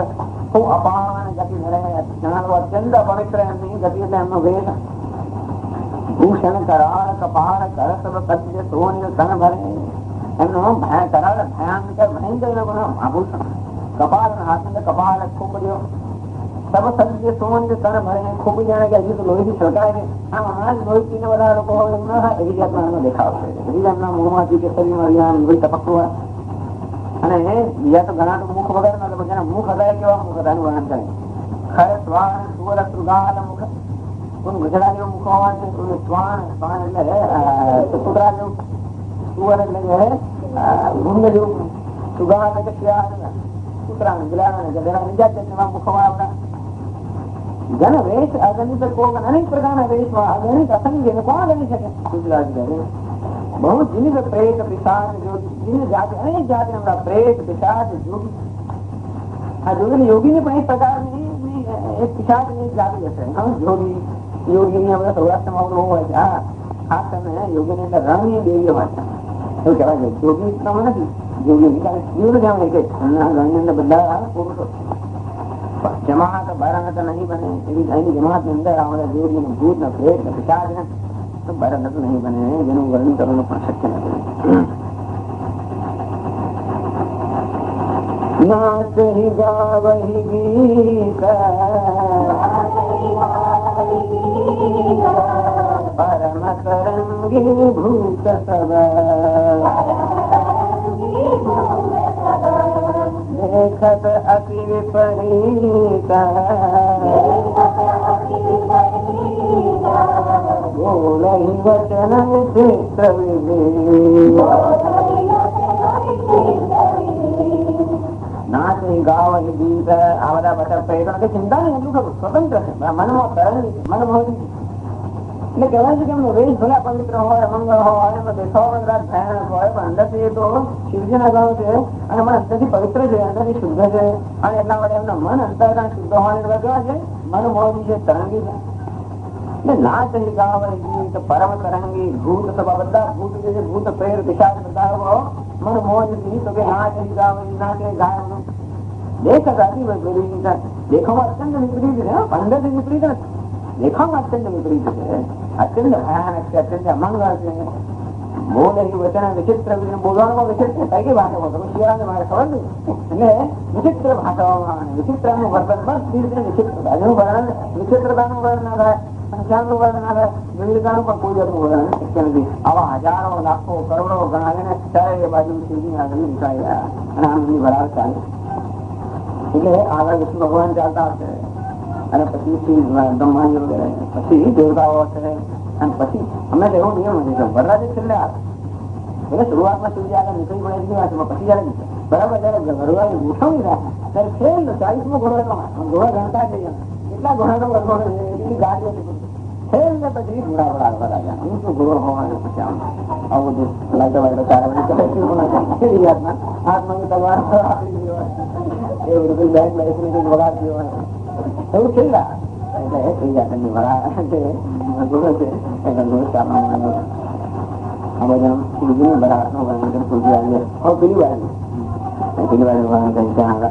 Speaker 1: ખૂબ અપાવન ગતિ ધરે. ઘણા લોકો અત્યંત પવિત્ર એમની ગતિ એટલે એમનો વેદ ભૂષણ કરાળ કપાળ કરસબ કચ્છ સોન્ય તન ભરે. એમનો કરાળ ભયંકર ભયંકર લોકોનો આભૂષણ, કપાળ હાથ કપાળ ખૂબ બધો સબ સત્ય સોન્ય તન ભરે. ખૂબ જાણે કે હજી તો લોહીથી છલકાય છે. આમ હમણાં જ લોહી પીને બધા લોકો હોય એમ ના થાય એવી જાતના એમનો દેખાવ છે. એવી જાતના મોંમાંથી કે શરીરમાં લોહી ટપકતું હોય. અને બીજા તો ઘણા તો મુખ વગર ના બધા મુખ હતા કેવા મુખ હતા એનું વર્ણન કરે. ખરે સ્વાન સુવર સુગાલ મુખ, કોઈ ગજડા જેવો મુખ હોય છે, કોઈ સ્વાન, સ્વાન એટલે કુતરા જેવું, સુવર એટલે ભૂંડ જેવું, સુગાલ એટલે કૂતરા ગિલા ગધેડા બીજા જેવા મુખ હોય આપણા. જન વેશ અગણિત અનેક પ્રકારના વેશમાં અગણિત અસંખ્ય કોણ ગણી શકે? બહુ જીનિત પ્રેત પિશાચ જોગી જાતિ, અનેક જાતિ પ્રેત પિશાચ જોગી. આ જોગી યોગી ની પણ એક પ્રકારની એક પિશાચ ની જાતિ હશે. જોગી યોગી ની આપણે સૌરાષ્ટ્રમાં બહુ હોય છે. ખાસ કરીને યોગી ની અંદર રણની દેવી હોય છે એવું કહેવાય છે. જોગી નથી, જોગી રણની અંદર બધા પુરુષો. જમાત ભરત નહીં બને એવી અહીંની જમાત ની અંદર આપણે જોગી ને ભૂત ને પ્રેત ને પિશાચ ને ભરત નહીં બને, જેનું વર્ણન કરવાનું પણ શક્ય નથી. નાચહી ગાવહી ગીત પરમ તરંગી ભૂત સબ દેખત અતિ વિપરીત બોલહી વચન વિચિત્ર વિધિ. નાચહી ગાવહી ગીત આ બધા બધા પ્રેરણા ચિંતા નહીં, એટલું ખરું સ્વતંત્ર છે, મનમાં તરંગી મનમોહની. એટલે કહેવાય છે કે એમનો વેશ ભલે પવિત્ર હોય, મંગળ હોય, એમનો દેખાવ કદાચ ભયાનક હોય, પણ અંદરથી એ તો શિવજીના ગામ છે અને મન અંદરથી પવિત્ર છે, અંદરથી શુદ્ધ છે. અને એટલા માટે એમના મન અંતર શુદ્ધ હોવાની કેવા છે, મનમોહની છે, તરંગી છે. એટલે નાચહી ગાવહી ગીત પરમ તરંગી ભૂત સભા, બધા ભૂત જે છે, ભૂત પ્રેર પિશાચ બધા મનમોહની તો કે નાચહી ગાવહી નાચે ગાય. દેખ અતિ વિપરીત, દેખાવમાં અત્યંત વિપરીત છે, અંદરથી વિપરીત નથી, દેખાવમાં અત્યંત વિપરીત છે, અત્યંત ભયાનક છે, અત્યંત અમંગળ છે. બોલે વચન વિચિત્ર, બોલવામાં વિચિત્ર કઈ ભાષા બોલો શિયાળાની મારે ખબર નહીં. એટલે વિચિત્ર ભાષાઓમાં વિચિત્રનું વર્તન બસ રીતે વિચિત્રતાનું વર્ણન, વિચિત્રતાનું વર્ણન ના થાય, સંખ્યાનું વર્ણન ના થાય, વિવિધતાનું પણ કોઈ જાતનું વર્ણન શક્ય નથી. આવા હજારો લાખો કરોડો ગણાવીને ચારે બાજુ સુધી આગળ નીકળાયા અને આમની બરાબર ચાલે. એટલે આગળ વિષ્ણુ ભગવાન ચાલતા હશે અને પછી બ્રહ્માજી વગેરે, પછી દેવતાઓ હશે અને પછી અમે તો એવો નિયમ નથી કે વરરાજ છેલ્લે આવે. એટલે શરૂઆતમાં શિવજી આગળ નીકળી પડે એટલી વાત, પછી જયારે બરાબર જયારે વરરાજ ગોઠવણી થાય ત્યારે છેલ્લે 40મો ઘોડો, ઘોડા ગણતા જઈએ કેટલા ઘોડાનો વર્ગો એટલી ગાડીઓ છેલ્લે પછી ઘોડા વરાજા ઊંચો ઘોડો હોવાનો પછી આવું બધું લાગતો વાગતો ચારવાની કરે યાદમાં હાથમાં તલવાર આપી હોય એવું બધું બેંક લાઈફ વગાડતી હોય એવું છેલ્લા. એટલે એ જાતની વરા છે ઘોડો છે એના ઘોડો ચાલવાનો આ બધા શિવજીની બરાબરનો વર્ણન પૂછી આવીએ. હવે પેલી વાર વર્ણન કરી ત્યાં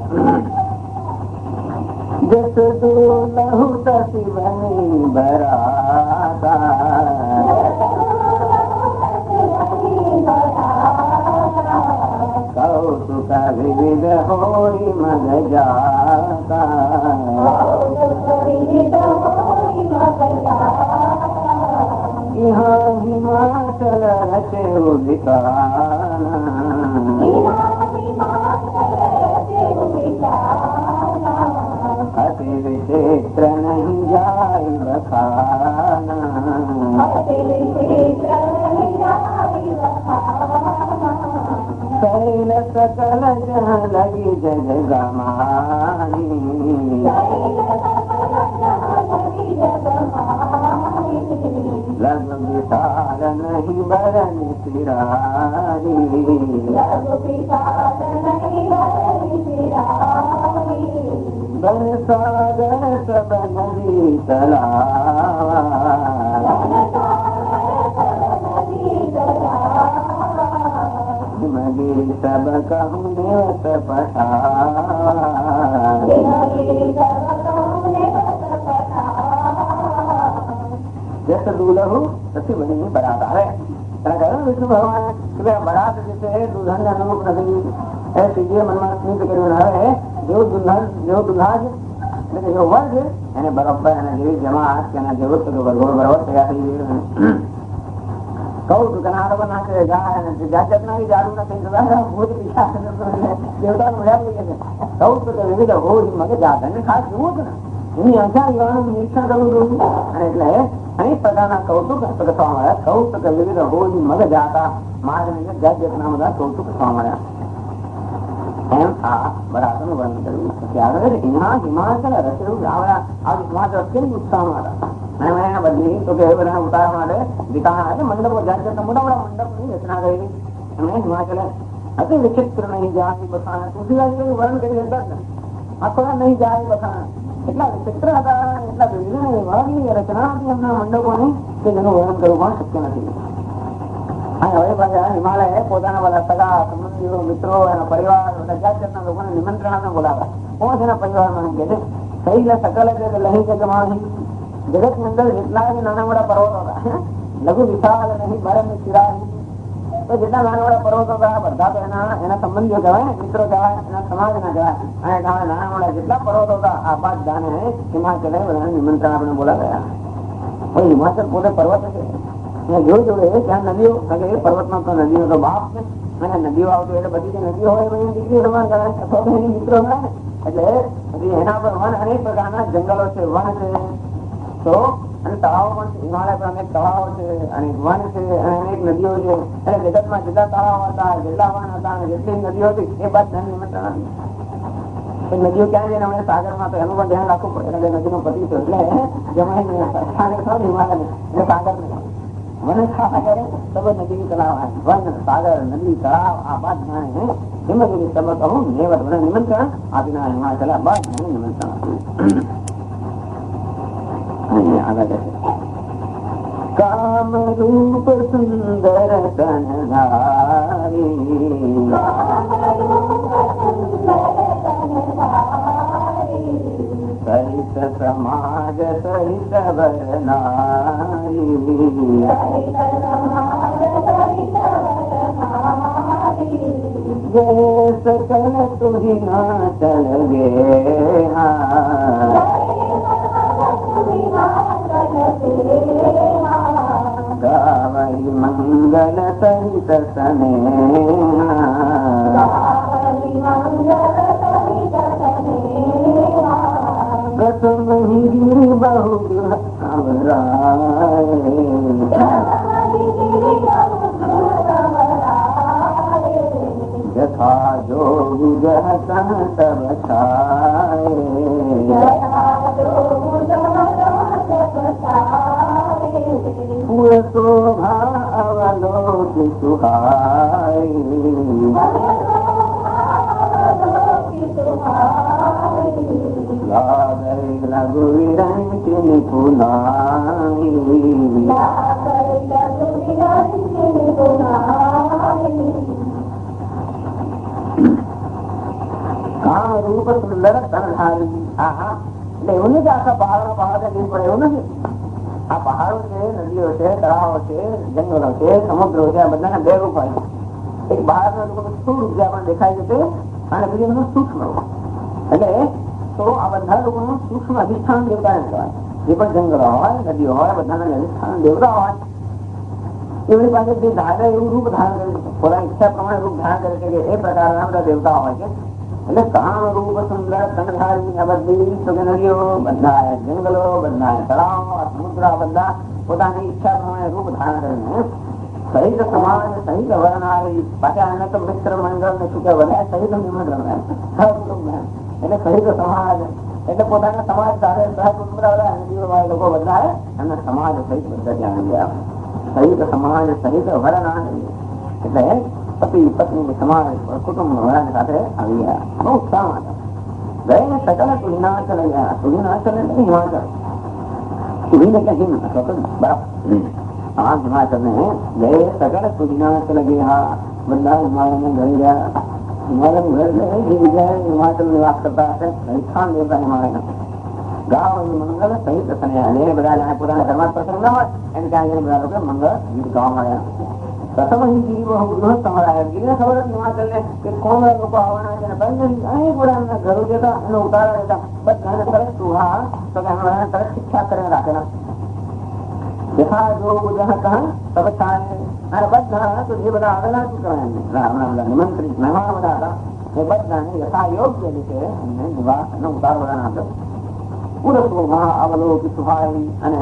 Speaker 1: જસ દુલહુ શિવની બરાતા विविध होई मग जाता यहाँ हिमाचल रचे उदिताना अति विचित्र नहीं जाय बखाना शैल सकल जह लगी जग गमानी लग विशाल नहीं बरन सिरारी बन सागर सब नदी तलावा मगी सब कहूँ देवत पठावा जैसे दूल्हू तसी बनी बरात है विष्णु भगवान बरात जैसे दुल्हन अनुरूप नहीं ऐसे ये मनमानी से करीब है जो दुल्हन जो दुल्हाज जो वर्ग એને બરોબર એના જેવી જમાત કે એના જેવું તો બરોબર તૈયાર થઈ ગયું કહું તું કનાડો બનાશે જાતના જાડુ નથી ભૂત પીછા દેવતા મળ્યા કહું તો વિવિધ હોય મગે જાત એને ખાસ જોવું હતું ને એની અંજા યુવાનું નિરીક્ષણ કરવું જોયું અને એટલે અનેક પ્રકારના કૌતુક હસ્તક થવા મળ્યા કૌતુક વિવિધ હોય મગ જાતા માર્ગ જાતના બધા કૌતુક થવા મળ્યા એમ આ બરાબરનું વર્ણન કર્યું ત્યારે એના હિમાચલ રચેલું આવડા આ હિમાચલ કેમ ઉત્સાહમાં હતા અને મેં એના બદલી તો કે બધા ઉતારવા માટે દીકાના એટલે મંડપો જાત જાતના મોટા મોટા મંડપની રચના કરેલી એમણે હિમાચલ અતિ વિચિત્ર નહીં જાય બખાના તુલસીદાસજી વર્ણન કરી શકતા જ આખો નહીં જાય બખાના એટલા વિચિત્ર હતા એટલા વિવિધ રચના હતી એમના મંડપોની કે જેનું વર્ણન કરવું પણ શક્ય નથી હવે પાછા હિમાલય પોતાના બધા સગા સંબંધીઓ મિત્રો એના પરિવાર બધા જાત જાતના લોકોને નિમંત્રણ બોલાવ્યા કોણ છે એના પરિવારમાં કે છે શૈલ સકલ લહી કે જમાવી જગત ની અંદર જેટલા નાના મોટા પર્વતો હતા લઘુ વિશાલ નહીં બરમ ચિરાહી તો જેટલા નાના મોટા પર્વતો હતા બધા તો એના સંબંધીઓ કહેવાય ને મિત્રો કહેવાય એના સમાજ ના કહેવાય અને નાના મોટા જેટલા પર્વતો હતા આ બાદ જાણે હિમાચલે બધાને નિમંત્રણ આપણે બોલાવ્યા હિમાચલ પોતે પર્વત છે જોડે જોડે ત્યાં નદીઓ પર્વતમાં તો નદીઓ તો બાપ ને અને નદીઓ આવતો એટલે બધી નદીઓ હોય દીકરી રમણ કરે અથવા એની મિત્રો હોય ને એટલે એના પર વન અનેક પ્રકારના જંગલો છે વન છે તો અને તળાવો પણ છે હિમાલય પર અનેક તળાવો છે અને વન છે અને અનેક નદીઓ છે એટલે જગતમાં જેટલા તળાવો હતા જેટલા વન હતા અને જેટલી નદીઓ હતી એ બાદ ધન નિમંત્રણ હતી નદીઓ ક્યાં છે ને સાગરમાં તો એનું પણ ધ્યાન રાખવું પડે એટલે નદીનો પતિ છે એટલે જમાઈ હિમાલય એટલે સાગર વન સાગર સબ નદી તળાવ વન સાગર નદી તળાવ આ બાદ જાણે સબ કહું નેવત મને નિમંત્રણ આપીના હિમાચલ બાદ મને નિમંત્રણ આગળ કામ રૂપ સુંદર તનધારી સહિત સમાજ સહિત વરનારી જય સકલ તુહી ના ચલ ગે ગાવઈ મંગલ સહિત સ્નેહ ગીરી બહુ યથા જો વિજહતા તબ છાય શોભા અવલોક સુહાય લઘુ વિરંચિ નિપુનાઈ કા રૂપ સુંદર તનધારી આહા એટલે એવું નથી આખા પહાડો પહાડ નહીં પડે એવું નથી આ પહાડો છે નદીઓ છે તળાવો છે જંગલો છે સમુદ્રો છે આ બધાના બે રૂપ હોય એક બહાર ના લોકો સ્થૂળ રૂપ જે આપણે દેખાય છે અને બીજું બધું સૂક્ષ્મ રૂપ. એટલે તો આ બધા લોકોનું સૂક્ષ્મ અધિષ્ઠાન દેવતા કહેવાય. જે પણ જંગલો હોય, નદીઓ હોય, બધાના અધિષ્ઠાન દેવતા હોય. એમની પાસે જે ધારે એવું રૂપ ધારણ કરે છે, પોતાની ઈચ્છા પ્રમાણે રૂપ ધારણ કરે છે કે એ પ્રકારના બધા દેવતા હોય છે. એટલે કામ રૂપ સુંદર તનધારી આ બધી નદીઓ, બધા જંગલો, બધા તળાવ, સમુદ્ર બધા પોતાની ઈચ્છા પ્રમાણે રૂપ ધારણ કરીને સહિત સમાજ સહિત વરનારી પાછા એને તો મિત્ર મંડળ ને શું કહેવાય સહિત નિમંત્રણ એટલે સહિત સમાજ એટલે પોતાના સમાજ સાથે સહકુટુંબ લોકો બધા એમને સમાજ સહિત બધા ત્યાં ગયા. સહિત સમાજ સહિત વરનારી એટલે પતિ પત્ની સમાજ કુટુંબ વરણ સાથે આવી ગયા. બહુ ઉત્સાહમાં હતા. ગઈને સકલ હિમાચલ ગયા. હિમાચલ એટલે હિમાચલ સુધીને કે હિમ બરાબર આ હિમાચલ ને ગયે સકલ હિમાચલ ગયા. બધા હિમાલય ને ગઈ ગયા. હિમાલય ઘર જે જગ્યાએ હિમાચલ નિવાસ કરતા હશે સ્થાન દેવતા હિમાલય ગાવ મંગલ સહિત અને બધા પોતાના ઘરમાં પ્રસંગ ના હોય એને ત્યાં જઈને બધા લોકો મંગળ ગીત ગાવા મળ્યા. પ્રથમ અહીં જીવ ગૃહ સંભળાયા. ગીરને ખબર હતી હિમાચલ ને કે કોણ લોકો આવવાના છે બંધ અહીં પોતાના ઘરો જતા એનો ઉતારા રહેતા બધાને તરત સુહા તો કે એમને તરત શિક્ષા કરીને રાખેલા. યથા જો બધા કહા તબ થાય અને બધા તો જે બધા આવેલા શું કહેવાય નિમંત્રિત મહેમાન બધા હતા એ બધાને યથા યોગ્ય રીતે એમને વિવાહ નો ઉતાર બધા આપ્યો. પૂરશોભા અવલોકી સુહાઈ અને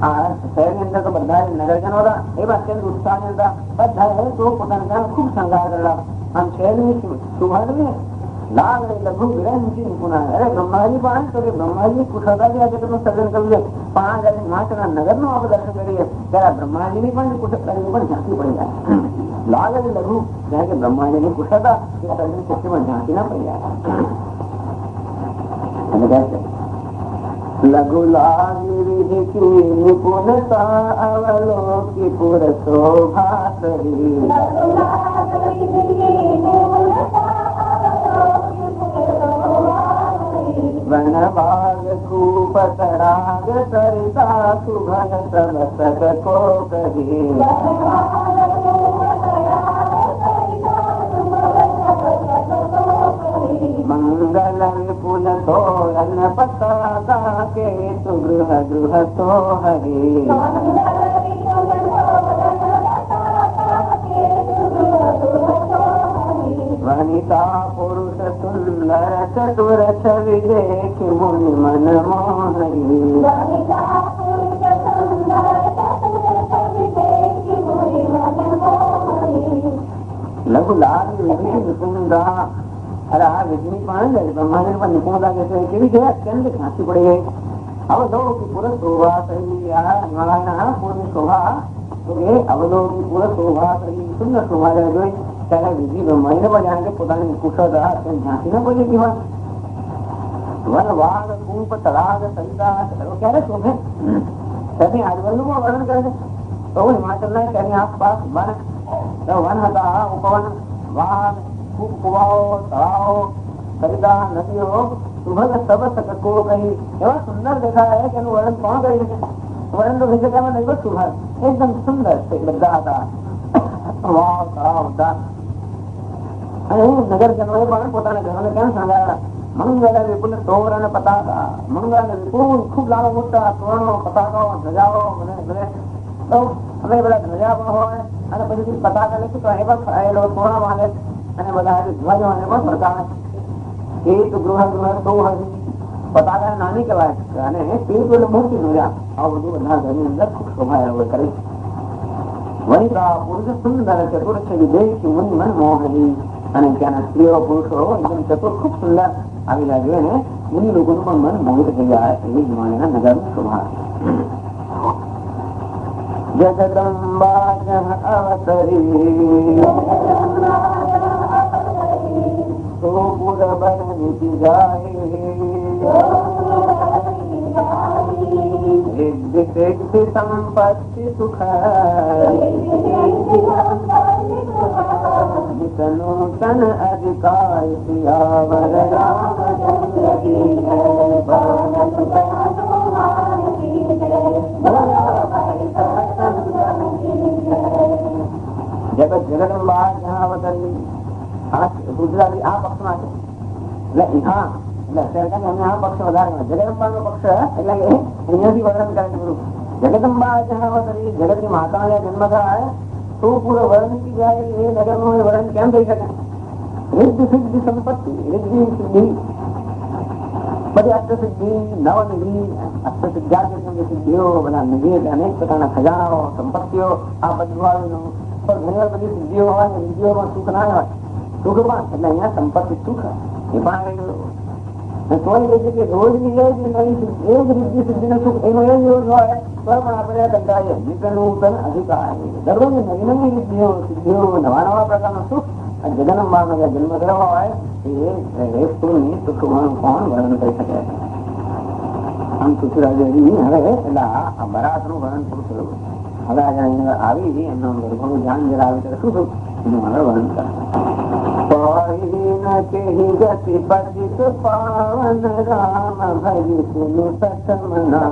Speaker 1: આ શહેરની અંદર તો બધા નગરજનો હતા એ અત્યંત ઉત્સાહી હતા. બધા તો પોતાના ત્યાં ખૂબ શણગાર કરેલા. આમ શહેરની સુહાઈ લાગ લઘુ વિરંજી નિપુણા. અરે બ્રહ્માજી પણ તો કે બ્રહ્માજી કુશળતાથી આ જગતનું સર્જન કર્યું છે. પણ આ જયારે હિમાચલના નગરનું આપણે દર્શન કરીએ ત્યારે બ્રહ્માજીની પણ કુશળતાની પણ ઝાંકી પડી જાય. લાગ લઘુ જ્યારે કે બ્રહ્માજીની કુશળતા એ સર્જન શક્તિ પણ ઝાંકી ના પડી જાય. અને કહે છે લઘુ લાગી વિધિ કી નિપુણતા અવલોકી પુર શોભા સરી. વન ભાગ કૂપ તરાગ સરિતા સુભન સમસક કો કહી. મંગલ વિપુલ તોરણ પતાકા કે તુ ગૃહ ગૃહ તો હરી. વનિતા પુરુષ સુંદર ચતુર છવિ દેખી મુનિ મન મોહરી. લઘુ લાગ વિધિ નિપુણતા. અરે આ વિધિની પણ બ્રહ્માંડ પણ નિપુણતા કે છે કેવી છે અત્યંત ઝાંસી પડી ગઈ. અવલોકી પુર શોભા સહી. આ હિમાલયના પૂરની શોભા તો કે અવલોકી પુર શોભા સહી સુંદર શોભા જોઈ ત્યારે વિધિ બ્રહ્માંડને પણ જાણે કે પોતાની કુશળતા અત્યંત ઝાંસી ના પડી ગઈ હોય. વન વાઘ કૂપ તળાગ સરિતા ક્યારે શોભે તેની આજુબાજુ વર્ણન કરે છે. તો હિમાચલ ના તેની આસપાસ વન હતા, ઉપવન, વાઘ, ખૂબ કુવાઓ, તળાવો, સરિતા, નદીઓ, સુભગ સબસ કો કહી એવા સુંદર દેખાય કે એનું વર્ણન કોણ કરી શકે? વર્ણન તો થઈ શકે એમાં નહીં. સુભગ એકદમ સુંદર છે બધા હતા. વાવ તળાવ હતા. અને નગરજનોએ પણ પોતાના ઘરોને કેમ શણગાર્યા? મંગળ વિપુલ તોરણ પતાકા. મંગળ વિપુલ ખૂબ લાંબા મોટા તોરણો, પતાકાઓ, ધજાઓ તો અમે બધા ધજા પણ હોય અને પછી પતાકા લખી તો એ પણ તોરણ વાલે અને બધા ધ્વજોને પણ પ્રકાશ. એ તો ગૃહ ગૃહ તો હજી પતાકા નાની કહેવાય અને તે તો મોટી ધ્વજા. આવું બધું બધા ઘરની અંદર ખૂબ શોભાયા કરે. વનિતા પુરુષ સુંદર ચતુર છે વિદેશી મુનિ મન મોહની. અને ત્યાંના સ્ત્રીઓ પુરુષો એકદમ ચતુર ખૂબ સુંદર આવી લાગ્યું અને મુનિ લોકોનું પણ મન મોહિત થઈ જાય એવી હિમાલયના નગરની શોભા. જગદંબા અવતરી તો પુર બન નીતિ જાય. સંપત્તિ સુખ નૂતન અધિકાર સિયાવર રામચંદ્ર કી જગત જગદંબા જ્યાં અવતરી ગુજરાતી આ પક્ષમાં છે. એટલે હા એટલે અમે આ પક્ષ વધારે જગદંબા નો પક્ષ એટલે અહીંયાથી વર્ણન કરે છે બધું. જગદંબા જગત ની માતા જન્મ થાય તો પૂરો વર્ણન की जाए એ નગર નું વર્ણન કેમ થઈ શકે? રિદ્ધિ સિદ્ધિ સંપત્તિ રિદ્ધિ સિદ્ધિ બધી અષ્ટસિદ્ધિ નવનિધિ અષ્ટસિદ્ધાર્થ સિદ્ધિઓ બધા નિધિ અનેક પ્રકારના ખજાનાઓ સંપત્તિઓ આ બધું પણ ઘણી વાર બધી સિદ્ધિઓ હોય નિધિઓમાં સુખ ના હોય. સુખ પણ એટલે અહીંયા સંપત્તિ સુખ એ પણ તોય કહે છે કે રોજ ની એ જ રિદ્ધિ સિદ્ધિ નું સુખ એનો એ જ રોજ હોય તો પણ આપણે કંટાળીએ નૂતન અધિકાર દરરોજ નવી નવી સિદ્ધિઓ નવા નવા પ્રકારનું સુખ જગદંબાનો જન્મ થયો હોય એ સુખ કોણ વર્ણન કરી શકે? આમ સુખરાજી હવે એટલે આ બરાત નું વર્ણન પૂરું થયું. હવે આવી એમનું ગર્ભનું ધ્યાન જરા આવે ત્યારે શું થયું એનું હવે વર્ણન કરે. ગતિ પતિત પાવન રામ ભજી સુનુ સતમના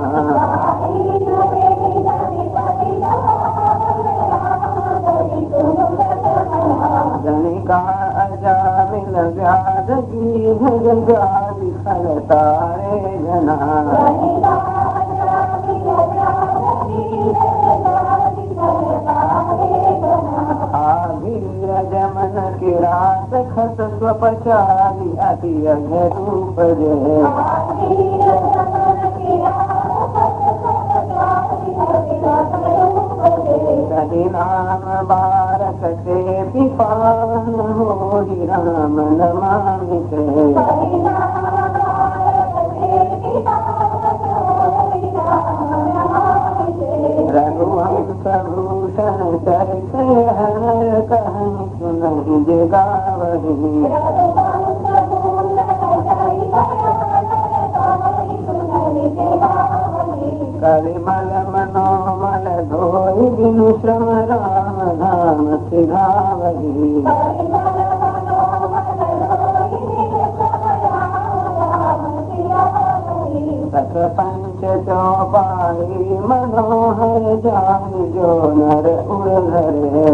Speaker 1: જનિકા અજામિલ વ્યાધગી ભગવાદી ખર તારે જના જમન કિરાત ખત સ્વપચારી અતિ અઘરૂપ જે કદી નામ બારક તે પિપાન હોરી રામ નમામિ તે રઘુવંશ ભૂષણ ચરિત હર કહી સુનहि જે ગાવહી કરિમલ મનોમલ ધોઈ બિनु શ્રમ રામ ધામ સિધાવહી પંચ ચોપાઈ મનોહર જાની જો નર ઉડધરે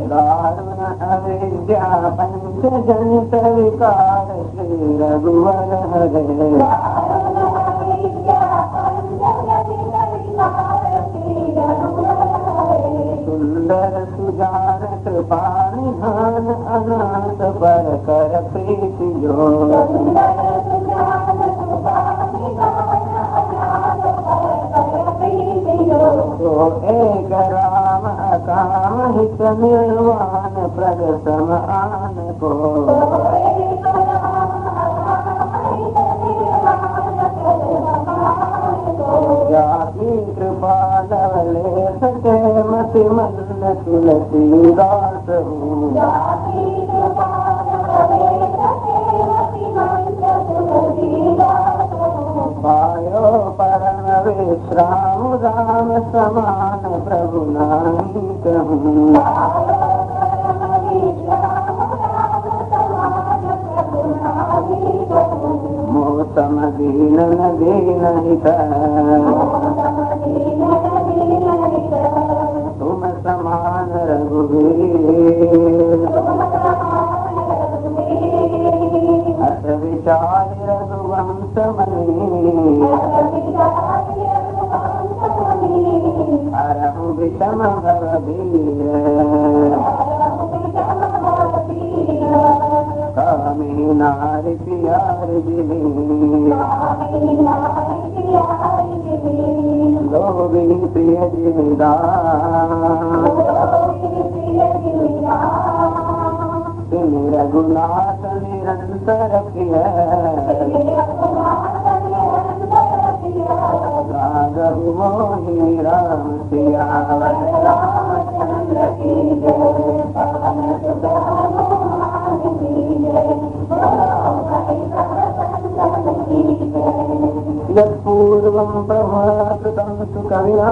Speaker 1: દારુણ અવિદ્યા પંચ જનિત વિકાર શ્રી રઘુવર હરે સુંદર સુજાર કૃપા નિધાન અનાથ પર કર પ્રીતિ જો તો એક રામ કામ હિત નિર્વાણ પ્રગ સમાન કો જાતિ કૃપા લવલે સકે મતિ મન તુલસીદાસ હું પાયો પરમ વિશ્રામ રામ સમાન પ્રભુ નાહી કહું મોતમ દીન દીન હિત तुम समान रघुवीर अस विचार रघुवंश मणि हरहु विषम भवभीर कामी नारी प्यारी जिनी लोभी प्रिय जिमीदार तुम रघुनाथ निरंतर प्रिय राघव मोहि राम सियावर रामचंद्र की यत्पूर्वं प्रभाकृतं तु कविना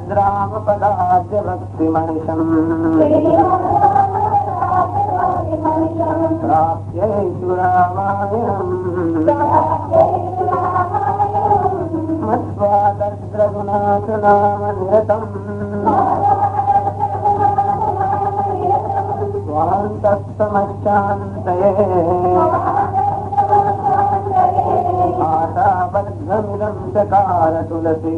Speaker 1: श्रीमद्रामपदाद्य भक्तिमनिषम् प्राप्यैषु रामायणम् मत्वा तत्र गुणासनामनिरतम् स्वान्तस्तमश्चान्तये आशाबद्धमिदं चकार तुलसी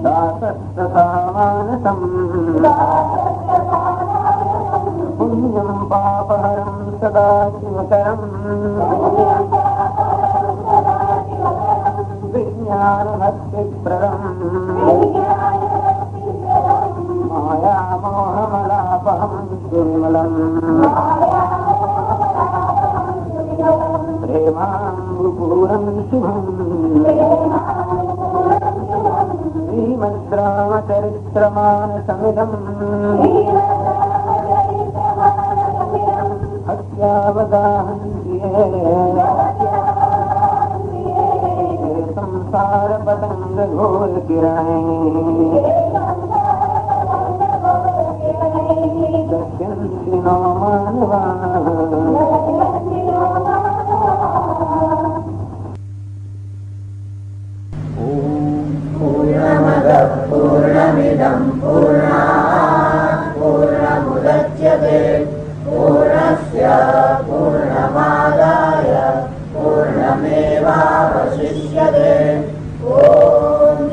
Speaker 1: दासस्तथा मानसम् पुण्यं पापहरं सदा शिवकरम् विज्ञानभक्तिप्रदम् मायामोहमलापहं दुर्मलम् प्रेमाम्बुपूरं शुभम् श्रीमद्रामचरित्रमानसमिदम् हत्यावदाहन्ति ये संसारपतङ्गघोरकिरणे दश्यन्ति नो मानवाः
Speaker 2: पूर्णमिदं पूर्णात् पूर्णमुदच्यते पूर्णस्य पूर्णमादाय पूर्णमेवावशिष्यते ॐ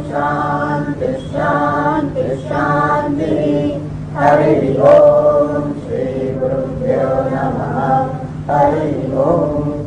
Speaker 2: शान्ति शान्ति शान्तिः हरिः ओम् श्रीगुरुभ्यो नमः हरिः ओम्।